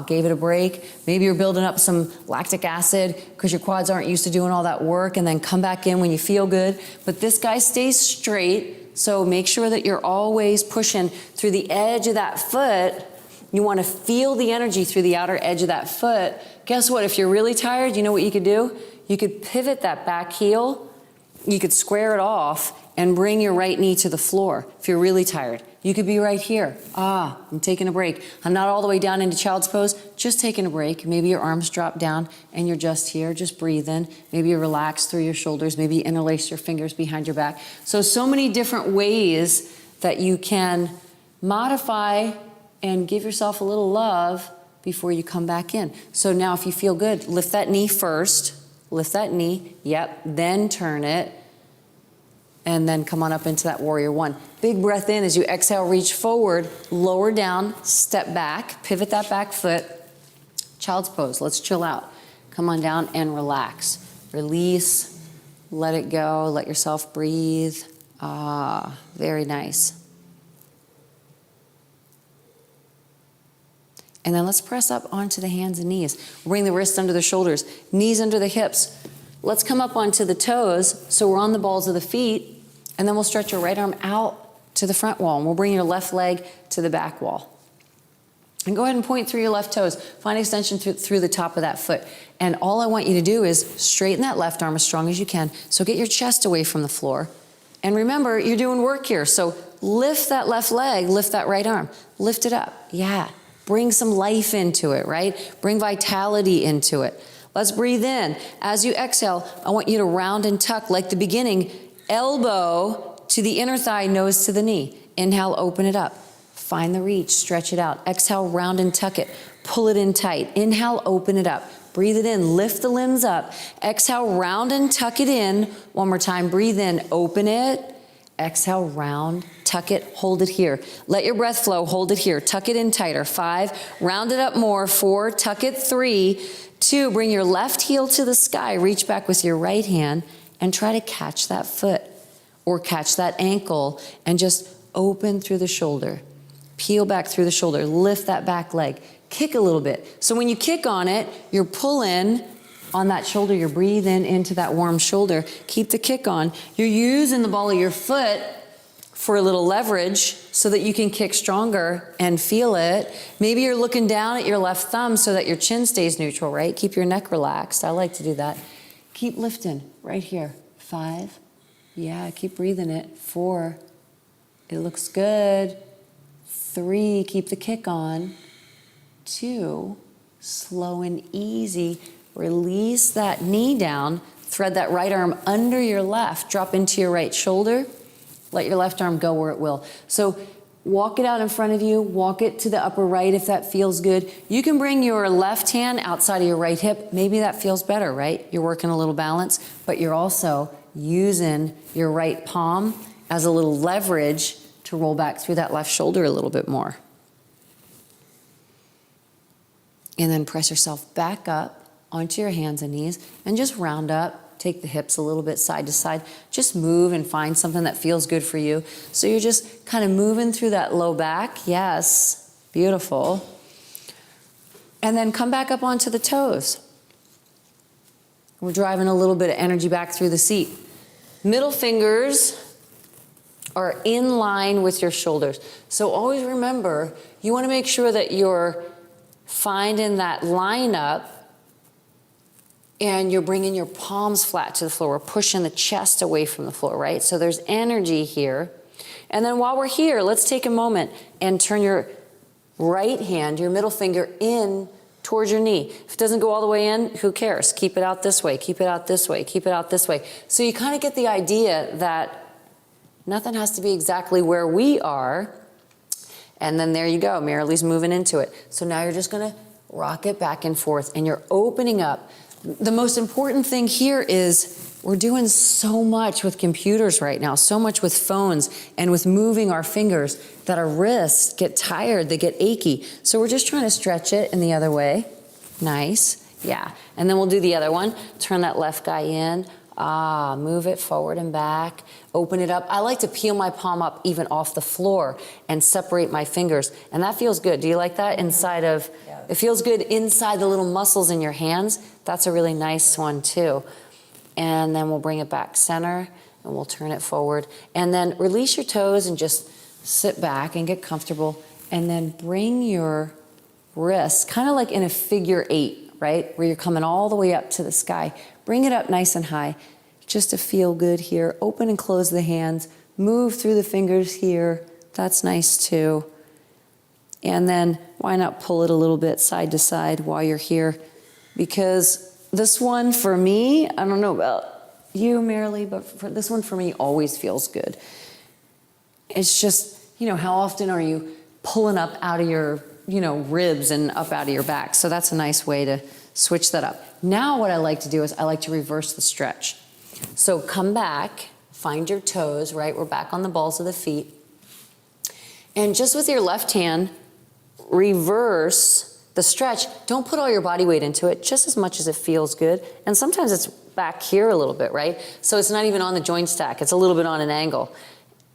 Gave it a break. Maybe you're building up some lactic acid because your quads aren't used to doing all that work, and then come back in when you feel good. But this guy stays straight, so make sure that you're always pushing through the edge of that foot. You want to feel the energy through the outer edge of that foot. Guess what? If you're really tired, you know what you could do? You could pivot that back heel. You could square it off and bring your right knee to the floor if you're really tired. You could be right here. I'm taking a break. I'm not all the way down into child's pose, just taking a break. Maybe your arms drop down and you're just here, just breathe in. Maybe you relax through your shoulders. Maybe you interlace your fingers behind your back. So many different ways that you can modify and give yourself a little love before you come back in. So now if you feel good, lift that knee first. Lift that knee. Yep. Then turn it. And then come on up into that warrior one. Big breath in as you exhale, reach forward, lower down, step back, pivot that back foot. Child's pose. Let's chill out. Come on down and relax. Release. Let it go. Let yourself breathe. Very nice. And then let's press up onto the hands and knees. Bring the wrists under the shoulders, knees under the hips. Let's come up onto the toes, so we're on the balls of the feet, and then we'll stretch your right arm out to the front wall, and we'll bring your left leg to the back wall. And go ahead and point through your left toes. Find extension through the top of that foot. And all I want you to do is straighten that left arm as strong as you can, so get your chest away from the floor. And remember, you're doing work here, so lift that left leg, lift that right arm. Lift it up. Yeah. Bring some life into it, right? Bring vitality into it. Let's breathe in. As you exhale, I want you to round and tuck like the beginning. Elbow to the inner thigh, nose to the knee. Inhale, open it up. Find the reach, stretch it out. Exhale, round and tuck it. Pull it in tight. Inhale, open it up. Breathe it in, lift the limbs up. Exhale, round and tuck it in. One more time, breathe in, open it. Exhale, round, tuck it, hold it here. Let your breath flow, hold it here. Tuck it in tighter. 5, round it up more. 4, tuck it. 3, 2, bring your left heel to the sky. Reach back with your right hand and try to catch that foot or catch that ankle and just open through the shoulder. Peel back through the shoulder. Lift that back leg. Kick a little bit. So when you kick on it, you're pulling on that shoulder, you're breathing into that warm shoulder. Keep the kick on. You're using the ball of your foot for a little leverage so that you can kick stronger and feel it. Maybe you're looking down at your left thumb so that your chin stays neutral, right? Keep your neck relaxed. I like to do that. Keep lifting right here. 5. Yeah, keep breathing it. 4. It looks good. 3. Keep the kick on. 2. Slow and easy. Release that knee down, thread that right arm under your left, drop into your right shoulder, let your left arm go where it will. So walk it out in front of you, walk it to the upper right if that feels good. You can bring your left hand outside of your right hip. Maybe that feels better, right? You're working a little balance, but you're also using your right palm as a little leverage to roll back through that left shoulder a little bit more. And then press yourself back up onto your hands and knees and just round up. Take the hips a little bit side to side. Just move and find something that feels good for you. So you're just kind of moving through that low back. Yes, beautiful. And then come back up onto the toes. We're driving a little bit of energy back through the seat. Middle fingers are in line with your shoulders. So always remember, you want to make sure that you're finding that line up and you're bringing your palms flat to the floor. We're pushing the chest away from the floor, right? So there's energy here. And then while we're here, let's take a moment and turn your right hand, your middle finger, in towards your knee. If it doesn't go all the way in, who cares? Keep it out this way, keep it out this way, keep it out this way. So you kind of get the idea that nothing has to be exactly where we are. And then there you go, Marilee's moving into it. So now you're just gonna rock it back and forth and you're opening up. The most important thing here is we're doing so much with computers right now, so much with phones and with moving our fingers that our wrists get tired, they get achy. So we're just trying to stretch it in the other way. Nice, yeah. And then we'll do the other one. Turn that left guy in. Move it forward and back. Open it up. I like to peel my palm up even off the floor and separate my fingers. And that feels good. Do you like that? Inside of, it feels good inside the little muscles in your hands. That's a really nice one too. And then we'll bring it back center and we'll turn it forward. And then release your toes and just sit back and get comfortable. And then bring your wrists, kind of like in a figure 8, right? Where you're coming all the way up to the sky. Bring it up nice and high, just to feel good here. Open and close the hands. Move through the fingers here. That's nice too. And then why not pull it a little bit side to side while you're here? Because this one for me, I don't know about you, Marilee, but this one for me always feels good. It's just, you know, how often are you pulling up out of your, you know, ribs and up out of your back? So that's a nice way to switch that up. Now what I like to do is I like to reverse the stretch. So come back, find your toes, right? We're back on the balls of the feet. And just with your left hand, reverse the stretch. Don't put all your body weight into it, just as much as it feels good. And sometimes it's back here a little bit, right? So it's not even on the joint stack. It's a little bit on an angle.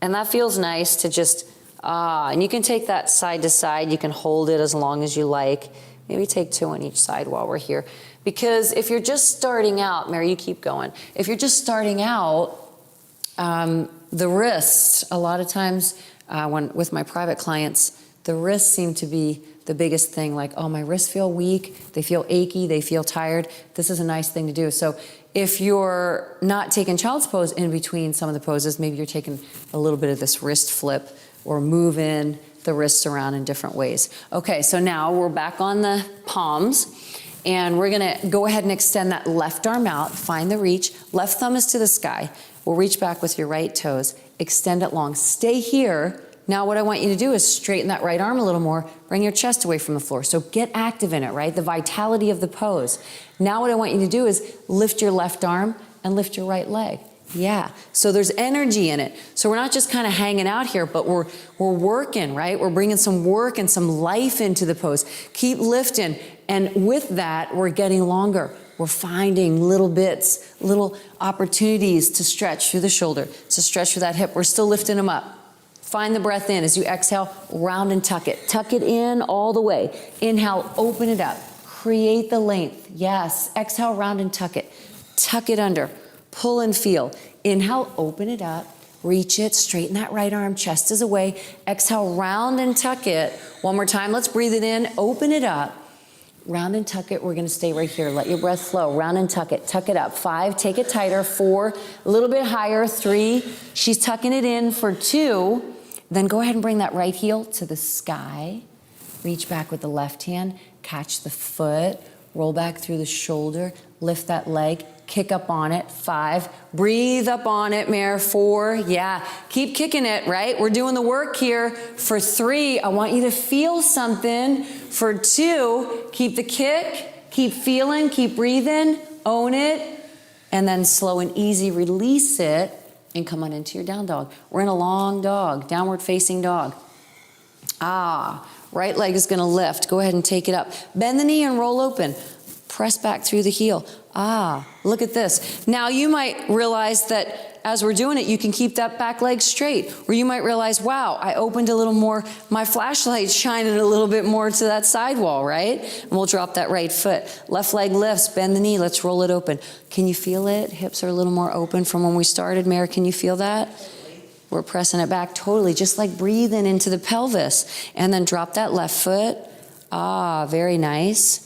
And that feels nice to just, and you can take that side to side. You can hold it as long as you like. Maybe take 2 on each side while we're here. Because if you're just starting out, Mary, you keep going. If you're just starting out, the wrists, a lot of times with my private clients, the wrists seem to be the biggest thing. Like, oh, my wrists feel weak, they feel achy, they feel tired. This is a nice thing to do. So if you're not taking child's pose in between some of the poses, maybe you're taking a little bit of this wrist flip or moving the wrists around in different ways. Okay, so now we're back on the palms. And we're gonna go ahead and extend that left arm out, find the reach. Left thumb is to the sky. We'll reach back with your right toes, extend it long. Stay here. Now what I want you to do is straighten that right arm a little more, bring your chest away from the floor. So get active in it, right? The vitality of the pose. Now what I want you to do is lift your left arm and lift your right leg. Yeah, so there's energy in it. So we're not just kind of hanging out here, but we're working, right? We're bringing some work and some life into the pose. Keep lifting. And with that, we're getting longer. We're finding little bits, little opportunities to stretch through the shoulder, to stretch through that hip. We're still lifting them up. Find the breath in. As you exhale, round and tuck it. Tuck it in all the way. Inhale, open it up. Create the length. Yes. Exhale, round and tuck it. Tuck it under. Pull and feel. Inhale, open it up. Reach it, straighten that right arm, chest is away. Exhale, round and tuck it. One more time, let's breathe it in, open it up. Round and tuck it, we're gonna stay right here. Let your breath flow, round and tuck it up. 5, take it tighter. 4, a little bit higher. 3, she's tucking it in for 2. Then go ahead and bring that right heel to the sky. Reach back with the left hand, catch the foot, roll back through the shoulder, lift that leg, kick up on it. 5, breathe up on it, Mare. 4, yeah, keep kicking it, right? We're doing the work here. For 3, I want you to feel something. For 2, keep the kick, keep feeling, keep breathing, own it, and then slow and easy release it and come on into your down dog. We're in a long dog, downward facing dog. Right leg is gonna lift. Go ahead and take it up. Bend the knee and roll open. Press back through the heel. Look at this. Now you might realize that as we're doing it, you can keep that back leg straight. Or you might realize, wow, I opened a little more, my flashlight's shining a little bit more to that sidewall, right? And we'll drop that right foot. Left leg lifts, bend the knee, let's roll it open. Can you feel it? Hips are a little more open from when we started. Mary, can you feel that? We're pressing it back totally, just like breathing into the pelvis. And then drop that left foot. Ah, very nice.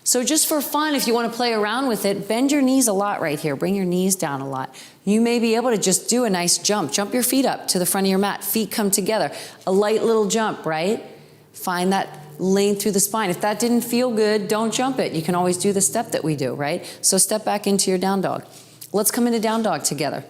So just for fun, if you want to play around with it, bend your knees a lot right here. Bring your knees down a lot. You may be able to just do a nice jump. Jump your feet up to the front of your mat. Feet come together. A light little jump, right? Find that length through the spine. If that didn't feel good, don't jump it. You can always do the step that we do, right? So step back into your down dog. Let's come into down dog together.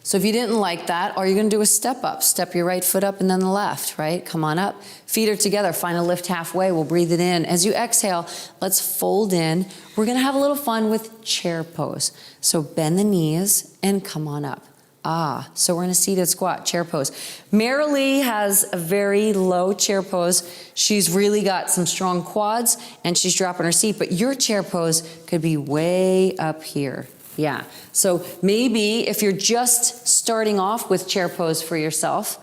So if you didn't like that, all you're going to do is step up. Step your right foot up and then the left, right? Come on up. Feet are together. Find a lift halfway. We'll breathe it in. As you exhale, let's fold in. We're going to have a little fun with chair pose. So bend the knees and come on up. Ah, so we're in a seated squat, chair pose. Marilee has a very low chair pose. She's really got some strong quads and she's dropping her seat, but your chair pose could be way up here. Yeah, so maybe if you're just starting off with chair pose for yourself,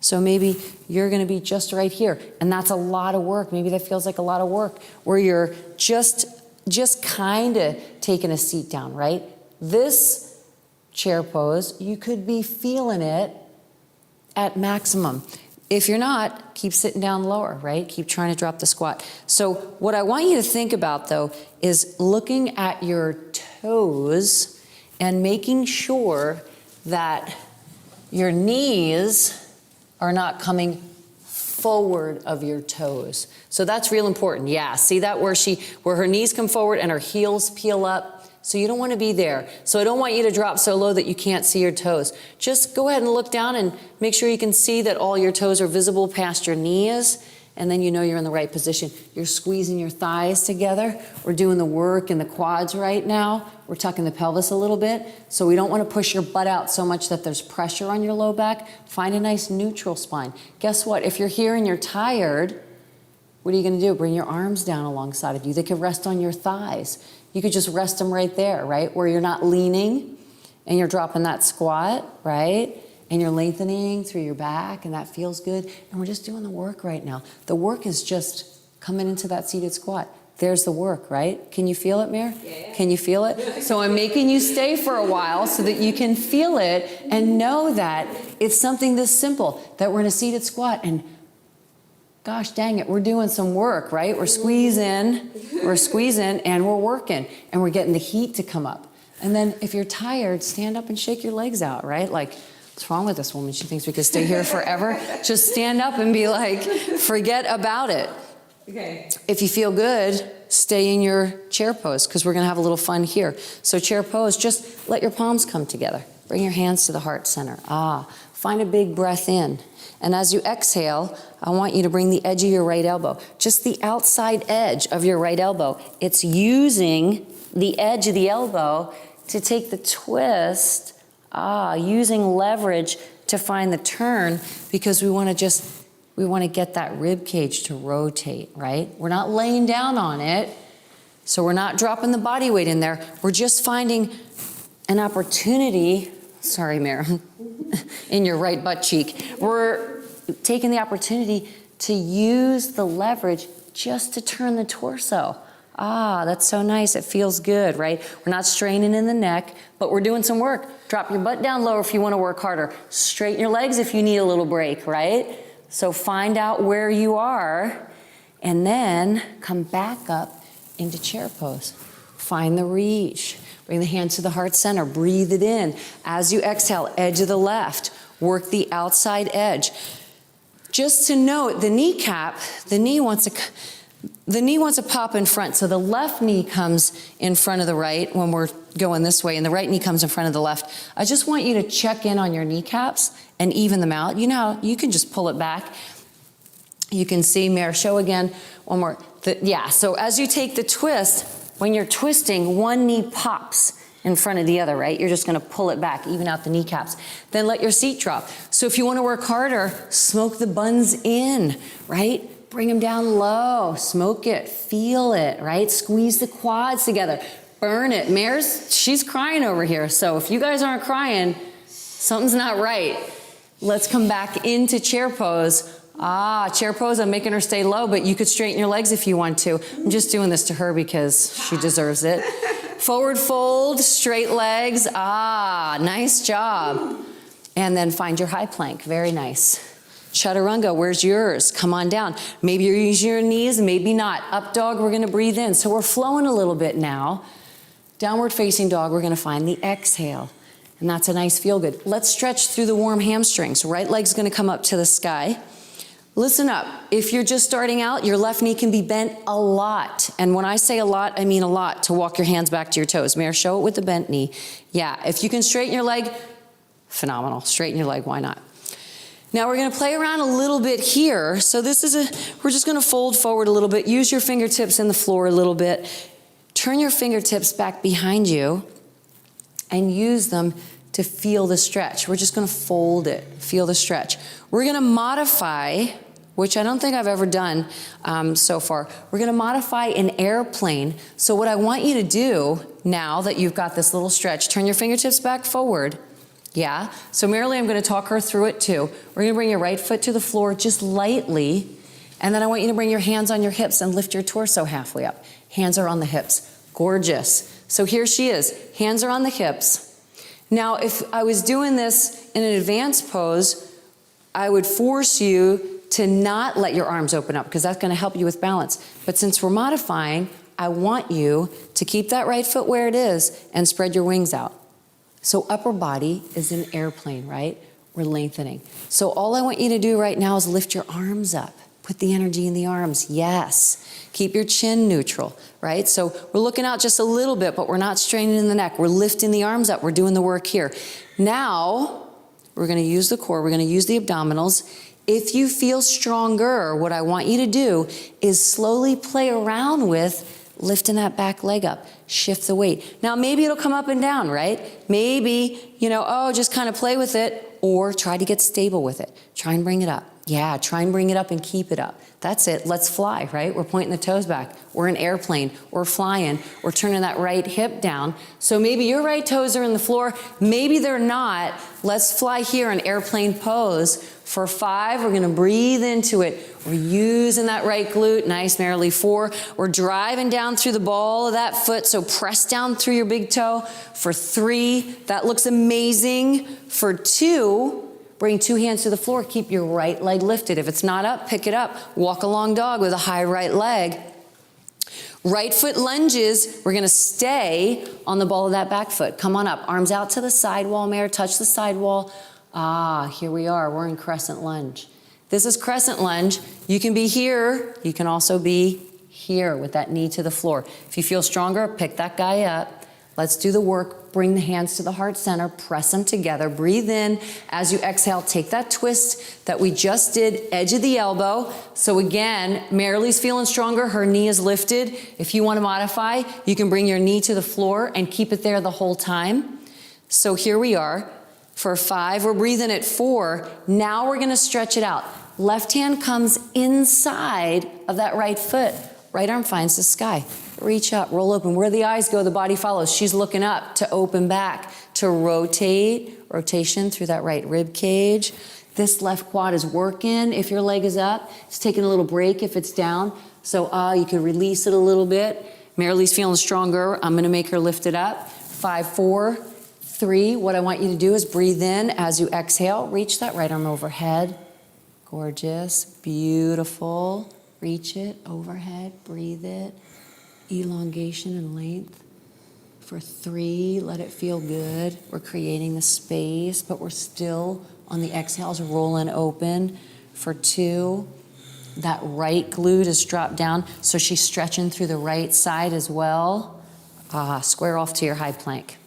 so maybe you're gonna be just right here, and that's a lot of work. Maybe that feels like a lot of work, where you're just kinda taking a seat down, right? This chair pose, you could be feeling it at maximum. If you're not, keep sitting down lower, right? Keep trying to drop the squat. So what I want you to think about, though, is looking at your toes and making sure that your knees are not coming forward of your toes. So that's real important. Yeah, see that where her knees come forward and her heels peel up? So you don't want to be there. So I don't want you to drop so low that you can't see your toes. Just go ahead and look down and make sure you can see that all your toes are visible past your knees, and then you know you're in the right position. You're squeezing your thighs together. We're doing the work in the quads right now. We're tucking the pelvis a little bit. So we don't want to push your butt out so much that there's pressure on your low back. Find a nice neutral spine. Guess what? If you're here and you're tired, what are you going to do? Bring your arms down alongside of you. They could rest on your thighs. You could just rest them right there, right? Where you're not leaning and you're dropping that squat, right? And you're lengthening through your back and that feels good. And we're just doing the work right now. The work is just coming into that seated squat. There's the work, right? Can you feel it, Mir? Yeah. Can you feel it? So I'm making you stay for a while so that you can feel it and know that it's something this simple, that we're in a seated squat and gosh dang it, we're doing some work, right? We're squeezing and we're working and we're getting the heat to come up. And then if you're tired, stand up and shake your legs out, right? Like, what's wrong with this woman? She thinks we could stay here forever. Just stand up and be like, forget about it. Okay. If you feel good, stay in your chair pose because we're gonna have a little fun here. So chair pose, just let your palms come together. Bring your hands to the heart center. Ah, find a big breath in. And as you exhale, I want you to bring the edge of your right elbow, just the outside edge of your right elbow. It's using the edge of the elbow to take the twist, using leverage to find the turn because we want to get that rib cage to rotate, right? We're not laying down on it, so we're not dropping the body weight in there. We're just finding an opportunity, sorry, Mara, in your right butt cheek. We're taking the opportunity to use the leverage just to turn the torso. Ah, that's so nice. It feels good, right? We're not straining in the neck, but we're doing some work. Drop your butt down lower if you want to work harder. Straighten your legs if you need a little break, right? So find out where you are and then come back up into chair pose. Find the reach. Bring the hands to the heart center. Breathe it in. As you exhale, edge of the left. Work the outside edge. Just to note, the kneecap, the knee wants to pop in front. So the left knee comes in front of the right when we're going this way, and the right knee comes in front of the left. I just want you to check in on your kneecaps and even them out. You know, you can just pull it back. You can see, Mare, show again, one more. So as you take the twist, when you're twisting, one knee pops in front of the other, right? You're just gonna pull it back, even out the kneecaps. Then let your seat drop. So if you wanna work harder, smoke the buns in, right? Bring them down low, smoke it, feel it, right? Squeeze the quads together. Burn it. Mare's, she's crying over here. So if you guys aren't crying, something's not right. Let's come back into chair pose. Chair pose, I'm making her stay low, but you could straighten your legs if you want to. I'm just doing this to her because she deserves it. Forward fold, straight legs. Nice job. And then find your high plank. Very nice. Chaturanga, where's yours? Come on down. Maybe you're using your knees, maybe not. Up dog, we're gonna breathe in. So we're flowing a little bit now. Downward facing dog, we're gonna find the exhale. And that's a nice feel good. Let's stretch through the warm hamstrings. Right leg's gonna come up to the sky. Listen up, if you're just starting out, your left knee can be bent a lot. And when I say a lot, I mean a lot, to walk your hands back to your toes. Mare, show it with the bent knee. Yeah, if you can straighten your leg, phenomenal. Straighten your leg, why not? Now we're gonna play around a little bit here. So we're just gonna fold forward a little bit. Use your fingertips in the floor a little bit. Turn your fingertips back behind you and use them to feel the stretch. We're just gonna fold it, feel the stretch. We're gonna modify, which I don't think I've ever done so far. We're gonna modify an airplane. So what I want you to do now that you've got this little stretch, turn your fingertips back forward. Yeah, so Marilee, I'm gonna talk her through it too. We're gonna bring your right foot to the floor just lightly, and then I want you to bring your hands on your hips and lift your torso halfway up. Hands are on the hips, gorgeous. So here she is, hands are on the hips. Now, if I was doing this in an advanced pose, I would force you to not let your arms open up because that's gonna help you with balance. But since we're modifying, I want you to keep that right foot where it is and spread your wings out. So upper body is an airplane, right? We're lengthening. So all I want you to do right now is lift your arms up. Put the energy in the arms, yes. Keep your chin neutral, right? So we're looking out just a little bit, but we're not straining in the neck. We're lifting the arms up. We're doing the work here. Now, we're gonna use the core. We're gonna use the abdominals. If you feel stronger, what I want you to do is slowly play around with lifting that back leg up. Shift the weight. Now, maybe it'll come up and down, right? Maybe, just kind of play with it or try to get stable with it. Try and bring it up. Yeah, try and bring it up and keep it up. That's it. Let's fly, right? We're pointing the toes back. We're an airplane. We're flying. We're turning that right hip down. So maybe your right toes are in the floor. Maybe they're not. Let's fly here in airplane pose. For 5, we're going to breathe into it. We're using that right glute. Nice, Marilee. 4, we're driving down through the ball of that foot. So press down through your big toe. For 3, that looks amazing. For 2, bring 2 hands to the floor. Keep your right leg lifted. If it's not up, pick it up. Walk along dog with a high right leg. Right foot lunges. We're going to stay on the ball of that back foot. Come on up. Arms out to the sidewall, Mare. Touch the sidewall. Here we are. We're in crescent lunge. This is crescent lunge. You can be here. You can also be here with that knee to the floor. If you feel stronger, pick that guy up. Let's do the work. Bring the hands to the heart center. Press them together. Breathe in. As you exhale, take that twist that we just did, edge of the elbow. So again, Marilee's feeling stronger. Her knee is lifted. If you want to modify, you can bring your knee to the floor and keep it there the whole time. So here we are. For 5, we're breathing at 4. Now we're going to stretch it out. Left hand comes inside of that right foot. Right arm finds the sky. Reach up, roll open. Where the eyes go, the body follows. She's looking up to open back, to rotate. Rotation through that right rib cage. This left quad is working if your leg is up. It's taking a little break if it's down. So you can release it a little bit. Marilee's feeling stronger. I'm going to make her lift it up. 5, 4, 3, what I want you to do is breathe in as you exhale. Reach that right arm overhead. Gorgeous, beautiful. Reach it overhead, breathe it. Elongation and length. For 3, let it feel good. We're creating the space, but we're still on the exhales, rolling open. For 2, that right glute is dropped down, so she's stretching through the right side as well. Square off to your high plank.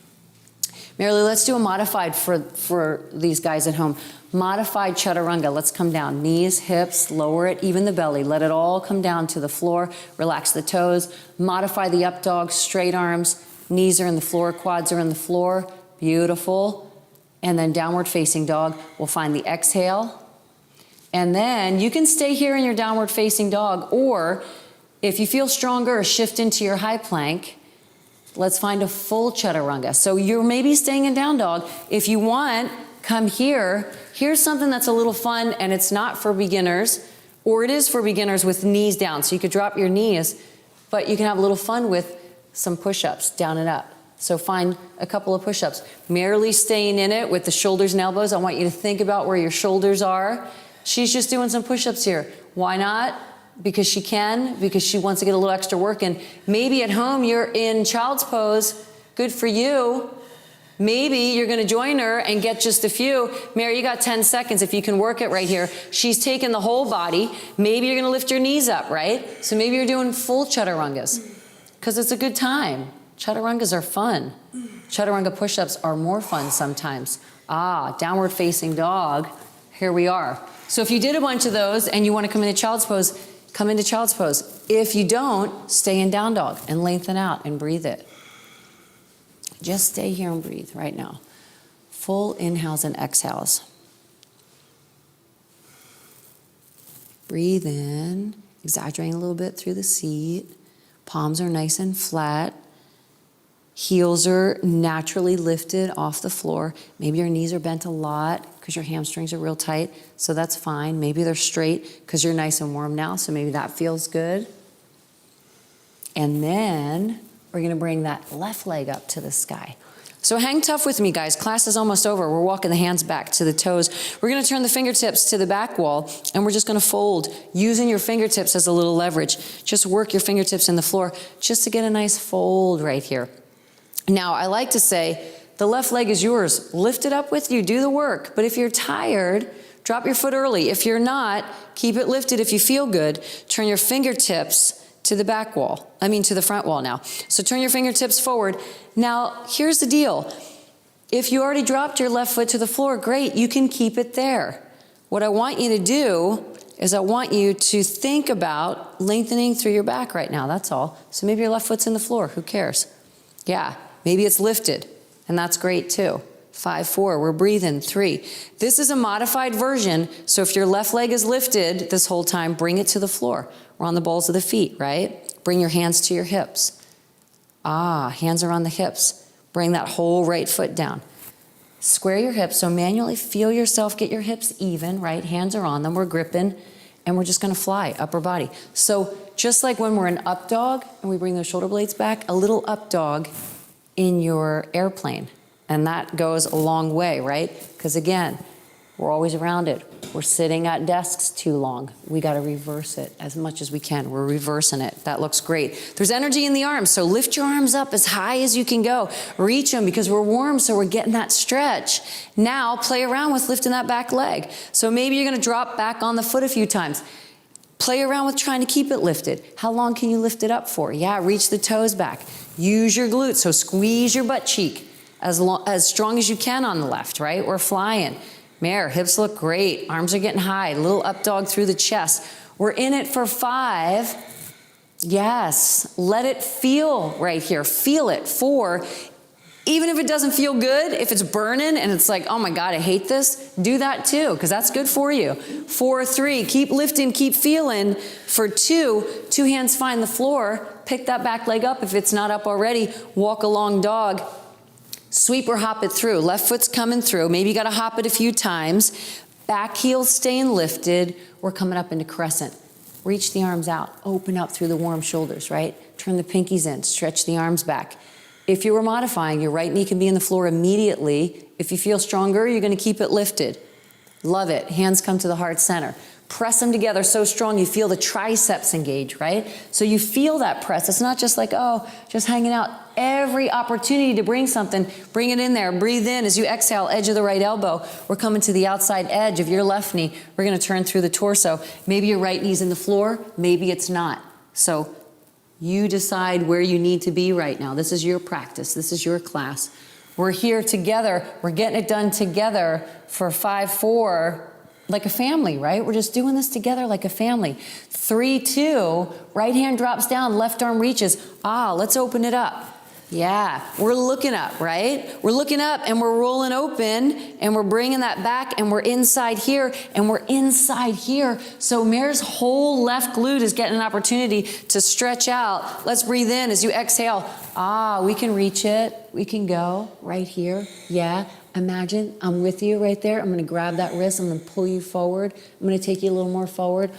Marilee, let's do a modified for these guys at home. Modified chaturanga. Let's come down. Knees, hips, lower it, even the belly. Let it all come down to the floor. Relax the toes. Modify the up dog, straight arms. Knees are in the floor, quads are in the floor. Beautiful. And then downward facing dog. We'll find the exhale. And then you can stay here in your downward facing dog, or if you feel stronger, shift into your high plank. Let's find a full chaturanga. So you're maybe staying in down dog. If you want, come here. Here's something that's a little fun, and it's not for beginners, or it is for beginners with knees down. So you could drop your knees, but you can have a little fun with some push-ups, down and up. So find a couple of push-ups. Merely staying in it with the shoulders and elbows. I want you to think about where your shoulders are. She's just doing some push-ups here. Why not? Because she can, because she wants to get a little extra work in. Maybe at home you're in child's pose. Good for you. Maybe you're going to join her and get just a few. Mary, you got 10 seconds if you can work it right here. She's taking the whole body. Maybe you're going to lift your knees up, right? So maybe you're doing full chaturangas because it's a good time. Chaturangas are fun. Chaturanga push-ups are more fun sometimes. Downward facing dog. Here we are. So if you did a bunch of those and you want to come into child's pose, come into child's pose. If you don't, stay in down dog and lengthen out and breathe it. Just stay here and breathe right now. Full inhales and exhales. Breathe in, exaggerating a little bit through the seat. Palms are nice and flat. Heels are naturally lifted off the floor. Maybe your knees are bent a lot because your hamstrings are real tight, so that's fine. Maybe they're straight because you're nice and warm now, so maybe that feels good. And then we're going to bring that left leg up to the sky. So hang tough with me, guys. Class is almost over. We're walking the hands back to the toes. We're going to turn the fingertips to the back wall, and we're just going to fold, using your fingertips as a little leverage. Just work your fingertips in the floor just to get a nice fold right here. Now, I like to say, the left leg is yours. Lift it up with you, do the work. But if you're tired, drop your foot early. If you're not, keep it lifted if you feel good. Turn your fingertips to the back wall. To the front wall now. So turn your fingertips forward. Now, here's the deal. If you already dropped your left foot to the floor, great, you can keep it there. What I want you to do is I want you to think about lengthening through your back right now, that's all. So maybe your left foot's in the floor, who cares? Yeah. Maybe it's lifted, and that's great too. 5, 4, we're breathing. 3. This is a modified version, so if your left leg is lifted this whole time, bring it to the floor. We're on the balls of the feet, right? Bring your hands to your hips. Hands are on the hips. Bring that whole right foot down. Square your hips, so manually feel yourself, get your hips even, right? Hands are on them, we're gripping, and we're just gonna fly, upper body. So just like when we're in up dog, and we bring those shoulder blades back, a little up dog in your airplane. And that goes a long way, right? Because again, we're always around it. We're sitting at desks too long. We got to reverse it as much as we can. We're reversing it. That looks great. There's energy in the arms, so lift your arms up as high as you can go. Reach them because we're warm, so we're getting that stretch. Now play around with lifting that back leg. So maybe you're going to drop back on the foot a few times. Play around with trying to keep it lifted. How long can you lift it up for? Yeah, reach the toes back. Use your glutes, so squeeze your butt cheek as strong as you can on the left, right? We're flying. Mare, hips look great. Arms are getting high. Little up dog through the chest. We're in it for 5. Yes, let it feel right here. Feel it. 4. Even if it doesn't feel good, if it's burning and it's like, oh my God, I hate this, do that too, because that's good for you. 4, 3, keep lifting, keep feeling. For 2, 2 hands find the floor, pick that back leg up if it's not up already, walk along dog, sweep or hop it through. Left foot's coming through, maybe you gotta hop it a few times. Back heel's staying lifted. We're coming up into crescent. Reach the arms out, open up through the warm shoulders, right? Turn the pinkies in, stretch the arms back. If you were modifying, your right knee can be in the floor immediately. If you feel stronger, you're going to keep it lifted. Love it. Hands come to the heart center. Press them together so strong you feel the triceps engage, right? So you feel that press. It's not just like, just hanging out. Every opportunity to bring something, bring it in there. Breathe in as you exhale, edge of the right elbow. We're coming to the outside edge of your left knee. We're going to turn through the torso. Maybe your right knee's in the floor. Maybe it's not. So you decide where you need to be right now. This is your practice. This is your class. We're here together. We're getting it done together for 5, 4, like a family, right? We're just doing this together like a family. 3, 2, right hand drops down, left arm reaches. Let's open it up. Yeah, we're looking up, right? We're looking up and we're rolling open and we're bringing that back and we're inside here and we're inside here. So Mare's whole left glute is getting an opportunity to stretch out. Let's breathe in as you exhale. We can reach it. We can go right here. Yeah, imagine I'm with you right there. I'm going to grab that wrist. I'm going to pull you forward. I'm going to take you a little more forward.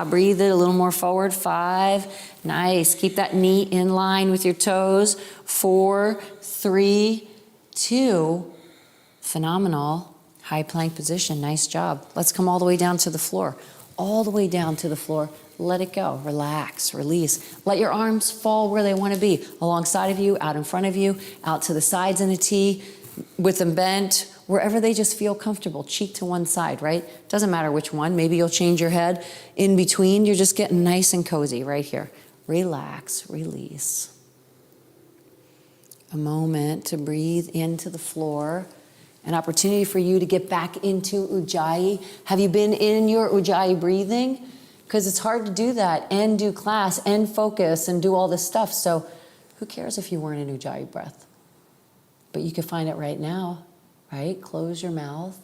Breathe it a little more forward. 5. Nice. Keep that knee in line with your toes. 4, 3, 2. Phenomenal. High plank position. Nice job. Let's come all the way down to the floor. All the way down to the floor. Let it go. Relax. Release. Let your arms fall where they want to be. Alongside of you, out in front of you, out to the sides in a T, with them bent, wherever they just feel comfortable, cheek to one side, right? Doesn't matter which one. Maybe you'll change your head in between. You're just getting nice and cozy right here. Relax, release. A moment to breathe into the floor. An opportunity for you to get back into Ujjayi. Have you been in your Ujjayi breathing? Because it's hard to do that and do class and focus and do all this stuff. So who cares if you weren't in Ujjayi breath? But you can find it right now, right? Close your mouth.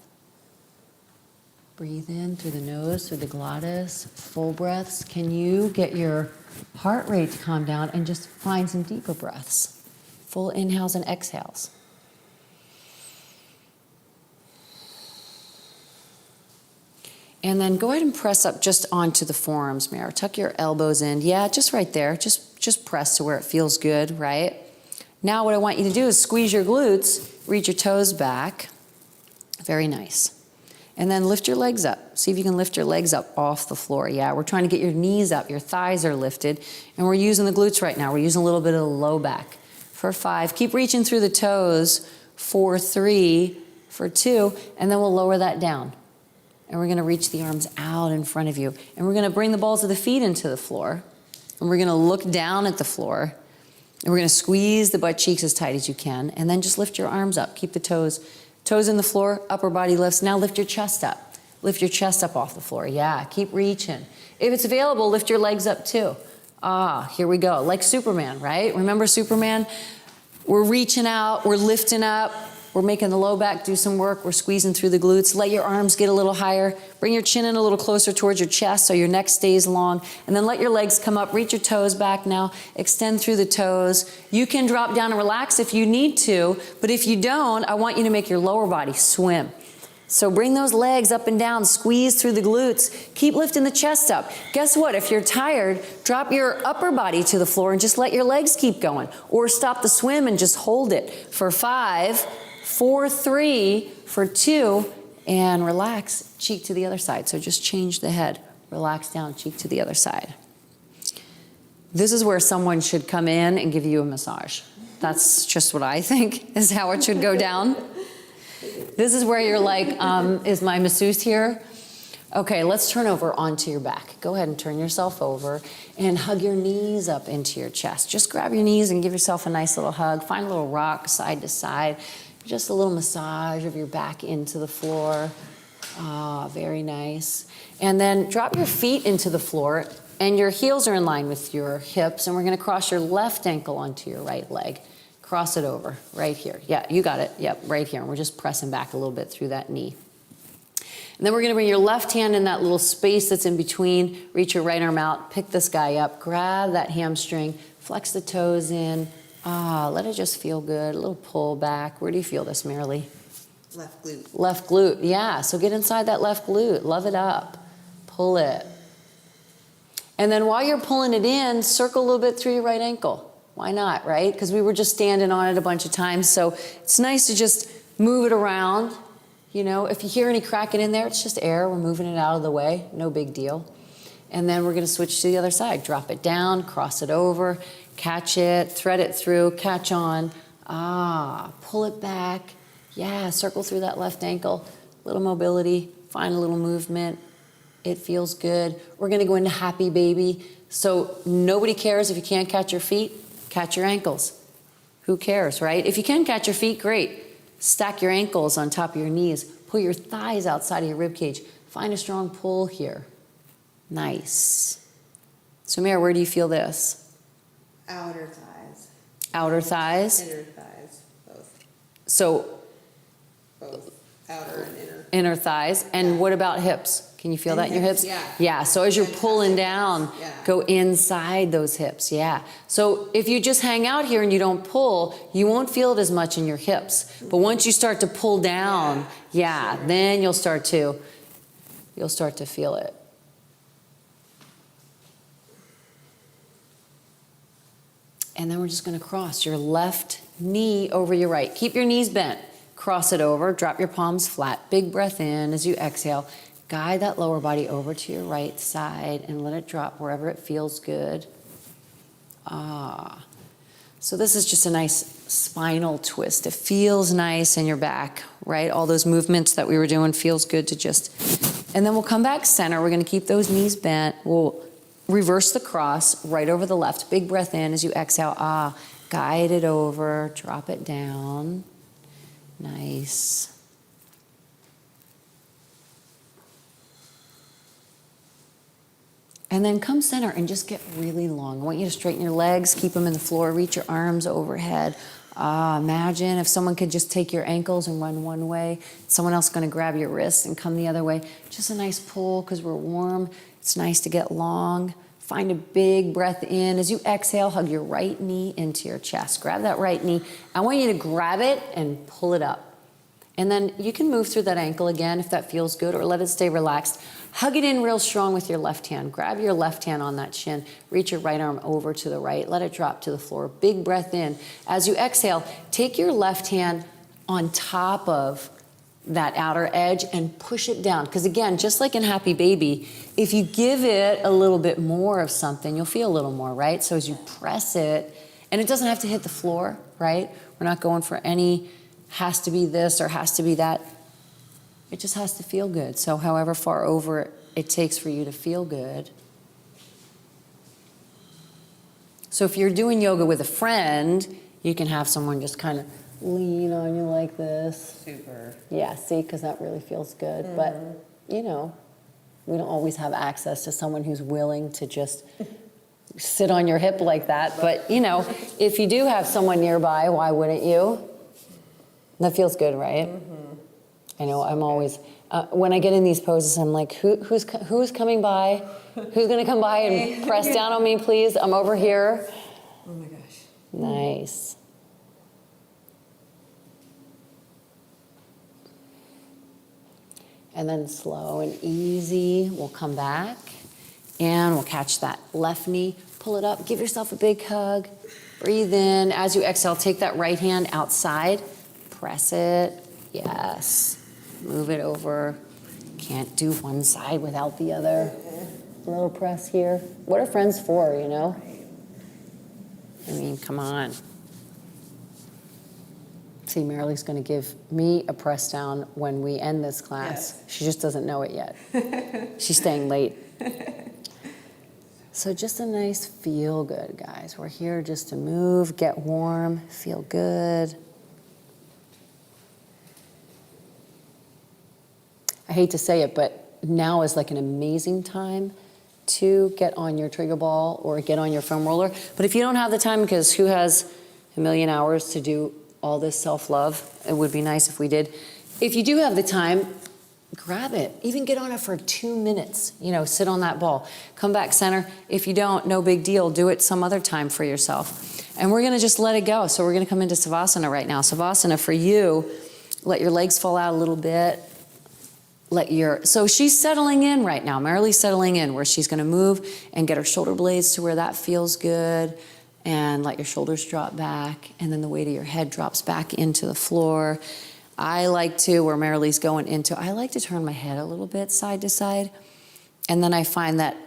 Breathe in through the nose, through the glottis, full breaths. Can you get your heart rate to calm down and just find some deeper breaths? Full inhales and exhales. And then go ahead and press up just onto the forearms, Mare. Tuck your elbows in. Yeah, just right there. Just press to where it feels good, right? Now what I want you to do is squeeze your glutes, reach your toes back. Very nice. And then lift your legs up. See if you can lift your legs up off the floor. Yeah, we're trying to get your knees up. Your thighs are lifted. And we're using the glutes right now. We're using a little bit of the low back. For 5, keep reaching through the toes. 4, 3, for 2, and then we'll lower that down. And we're going to reach the arms out in front of you. And we're going to bring the balls of the feet into the floor. And we're going to look down at the floor. And we're going to squeeze the butt cheeks as tight as you can. And then just lift your arms up. Keep the toes in the floor, upper body lifts. Now lift your chest up. Lift your chest up off the floor. Yeah, keep reaching. If it's available, lift your legs up too. Here we go. Like Superman, right? Remember Superman? We're reaching out. We're lifting up. We're making the low back do some work. We're squeezing through the glutes. Let your arms get a little higher. Bring your chin in a little closer towards your chest so your neck stays long. And then let your legs come up. Reach your toes back now. Extend through the toes. You can drop down and relax if you need to. But if you don't, I want you to make your lower body swim. So bring those legs up and down. Squeeze through the glutes. Keep lifting the chest up. Guess what? If you're tired, drop your upper body to the floor and just let your legs keep going. Or stop the swim and just hold it for 5, 4, 3, for 2, and relax, cheek to the other side. So just change the head. Relax down, cheek to the other side. This is where someone should come in and give you a massage. That's just what I think is how it should go down. This is where you're like, is my masseuse here? Okay, let's turn over onto your back. Go ahead and turn yourself over and hug your knees up into your chest. Just grab your knees and give yourself a nice little hug. Find a little rock side to side. Just a little massage of your back into the floor. Very nice. And then drop your feet into the floor and your heels are in line with your hips, and we're gonna cross your left ankle onto your right leg. Cross it over right here. Yeah, you got it. Yep, right here. And we're just pressing back a little bit through that knee. And then we're gonna bring your left hand in that little space that's in between, reach your right arm out, pick this guy up, grab that hamstring, flex the toes in. Let it just feel good, a little pull back. Where do you feel this, Marilee? Left glute. Left glute, yeah. So get inside that left glute, love it up, pull it. And then while you're pulling it in, circle a little bit through your right ankle. Why not, right? Because we were just standing on it a bunch of times. So it's nice to just move it around. You know, if you hear any cracking in there, it's just air. We're moving it out of the way, no big deal. And then we're gonna switch to the other side. Drop it down, cross it over, catch it, thread it through, catch on. Pull it back. Yeah, circle through that left ankle. Little mobility, find a little movement. It feels good. We're gonna go into happy baby. So nobody cares if you can't catch your feet, catch your ankles. Who cares, right? If you can catch your feet, great. Stack your ankles on top of your knees. Pull your thighs outside of your rib cage. Find a strong pull here. Nice. So Mare, where do you feel this? Outer thighs. outer thighs. Inner thighs, both. So Both outer and inner. inner thighs. And what about hips? Can you feel And that in your hips? hips, Yeah. So as you're pulling down, Yeah. go inside those hips. Yeah. So if you just hang out here and you don't pull, you won't feel it as much in your hips. But once you start to pull down, Sure. then you'll start to feel it. And then we're just going to cross your left knee over your right. Keep your knees bent. Cross it over. Drop your palms flat. Big breath in as you exhale. Guide that lower body over to your right side and let it drop wherever it feels good. So this is just a nice spinal twist. It feels nice in your back, right? All those movements that we were doing feels good to just... And then we'll come back center. We're going to keep those knees bent. We'll reverse the cross right over the left. Big breath in as you exhale. Guide it over. Drop it down. Nice. And then come center and just get really long. I want you to straighten your legs, keep them in the floor, reach your arms overhead. Imagine if someone could just take your ankles and run one way, someone else going to grab your wrists and come the other way. Just a nice pull because we're warm. It's nice to get long. Find a big breath in. As you exhale, hug your right knee into your chest. Grab that right knee. I want you to grab it and pull it up. And then you can move through that ankle again if that feels good, or let it stay relaxed. Hug it in real strong with your left hand. Grab your left hand on that shin. Reach your right arm over to the right. Let it drop to the floor. Big breath in. As you exhale, take your left hand on top of that outer edge and push it down. Because again, just like in Happy Baby, if you give it a little bit more of something, you'll feel a little more, right? So as you press it, and it doesn't have to hit the floor, right? We're not going for any has to be this or has to be that. It just has to feel good. So however far over it takes for you to feel good. So if you're doing yoga with a friend, you can have someone just kind of lean on you like this. Super. Yeah, see, because that really feels good. But, you know, we don't always have access to someone who's willing to just sit on your hip like that. But, you know, if you do have someone nearby, why wouldn't you? That feels good, right? I know, I'm always, when I get in these poses, I'm like, who's coming by? Who's going to come by and press down on me, please? I'm over here. Oh my gosh. Nice. And then slow and easy, we'll come back and we'll catch that left knee, pull it up, give yourself a big hug, breathe in. As you exhale, take that right hand outside, press it, yes. Move it over. Can't do one side without the other. A little press here. What are friends for, you know? I mean, come on. See, Marilee's going to give me a press down when we end this class. Yes. She just doesn't know it yet. She's staying late. So just a nice feel good, guys. We're here just to move, get warm, feel good. I hate to say it, but now is like an amazing time to get on your trigger ball or get on your foam roller. But if you don't have the time, because who has a million hours to do all this self-love? It would be nice if we did. If you do have the time, grab it. Even get on it for 2 minutes. You know, sit on that ball. Come back center. If you don't, no big deal. Do it some other time for yourself. And we're going to just let it go. So we're going to come into Savasana right now. Savasana for you, let your legs fall out a little bit. So she's settling in right now. Marilee's settling in where she's going to move and get her shoulder blades to where that feels good, and let your shoulders drop back, and then the weight of your head drops back into the floor. I like to, where Marilee's going into, I like to turn my head a little bit side to side, and then I find that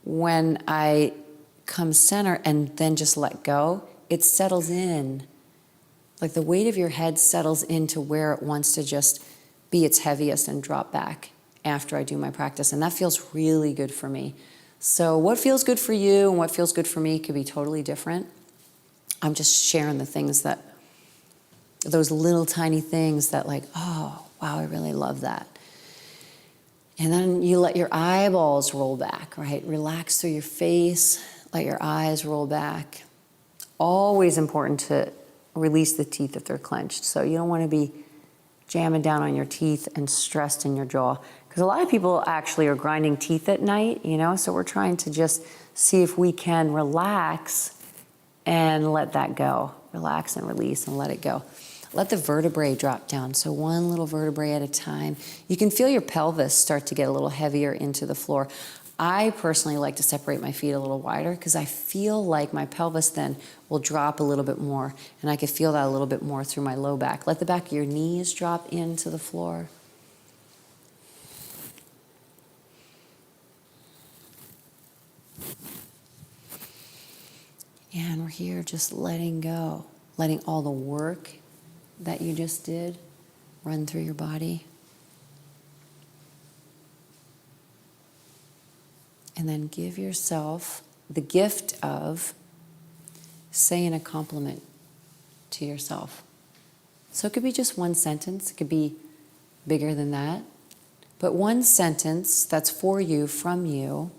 when I come center and then just let go, it settles in. Like the weight of your head settles into where it wants to just be its heaviest and drop back after I do my practice. And that feels really good for me. So what feels good for you and what feels good for me could be totally different. I'm just sharing the things that, those little tiny things that like, oh, wow, I really love that. And then you let your eyeballs roll back, right? Relax through your face, let your eyes roll back. always important to release the teeth if they're clenched. So you don't want to be jamming down on your teeth and stressed in your jaw. Because a lot of people actually are grinding teeth at night, so we're trying to just see if we can relax and let that go. Relax and release and let it go. Let the vertebrae drop down. So one little vertebrae at a time. You can feel your pelvis start to get a little heavier into the floor. I personally like to separate my feet a little wider because I feel like my pelvis then will drop a little bit more, and I can feel that a little bit more through my low back. Let the back of your knees drop into the floor. And we're here just letting go, letting all the work that you just did run through your body. And then give yourself the gift of saying a compliment to yourself. So it could be just one sentence, it could be bigger than that, but one sentence that's for you, from you.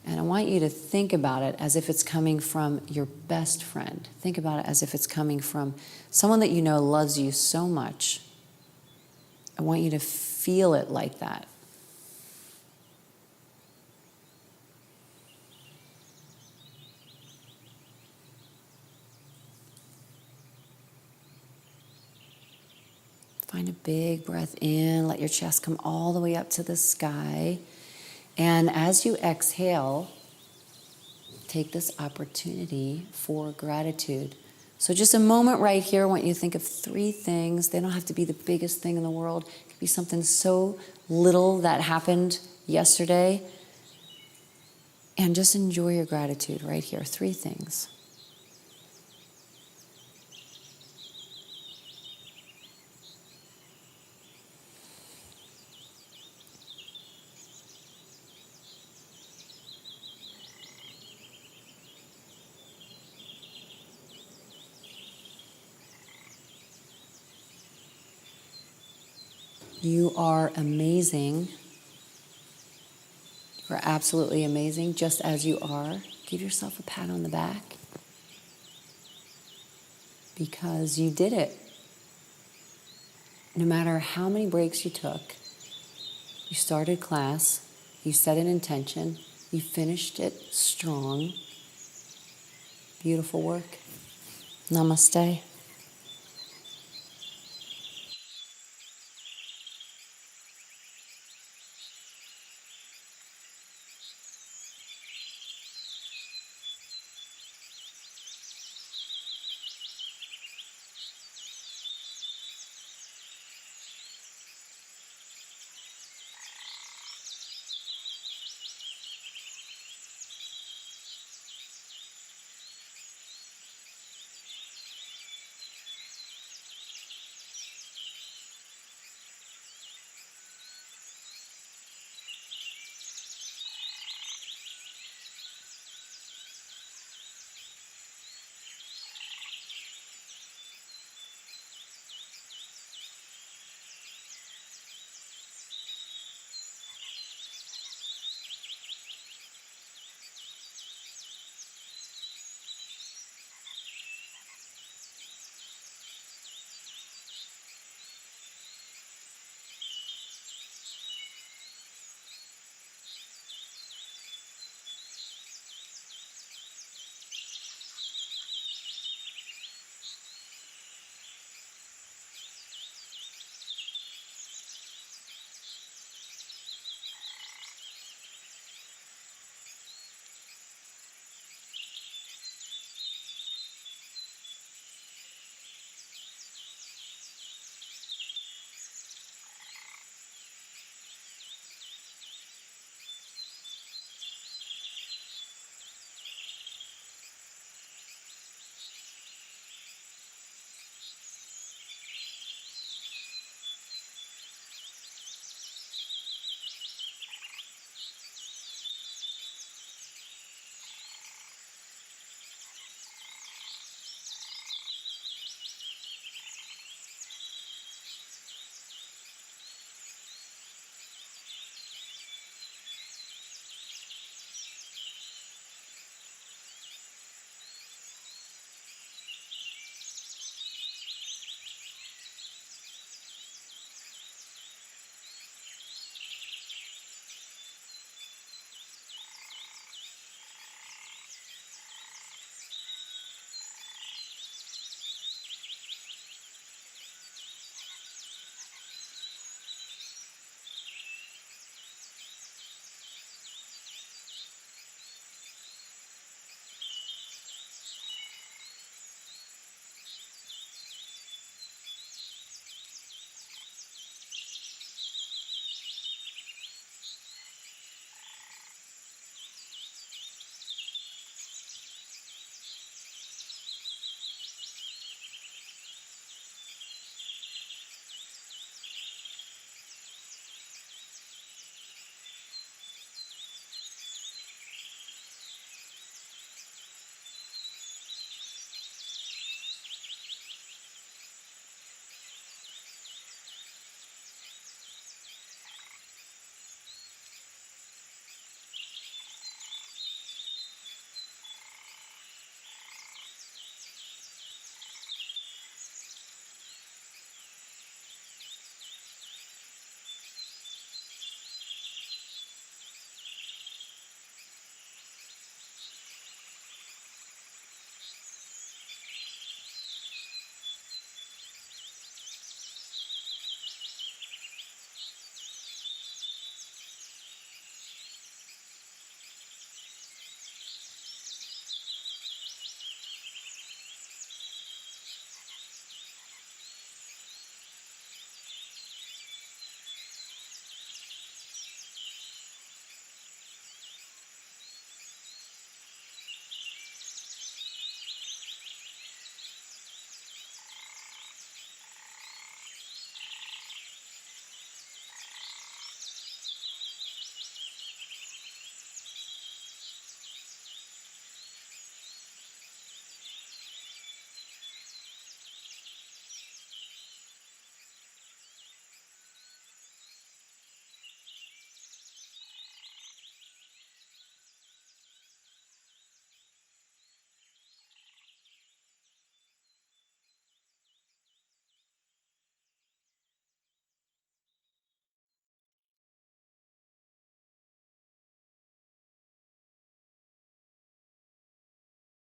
And I want you to think about it as if it's coming from your best friend. Think about it as if it's coming from someone that you know loves you so much. I want you to feel it like that. Find a big breath in, let your chest come all the way up to the sky. And as you exhale, take this opportunity for gratitude. So just a moment right here, I want you to think of 3 things. They don't have to be the biggest thing in the world. It could be something so little that happened yesterday. And just enjoy your gratitude right here. 3 things. You are amazing. You are absolutely amazing, just as you are. Give yourself a pat on the back because you did it. No matter how many breaks you took, you started class, you set an intention, you finished it strong. Beautiful work. Namaste.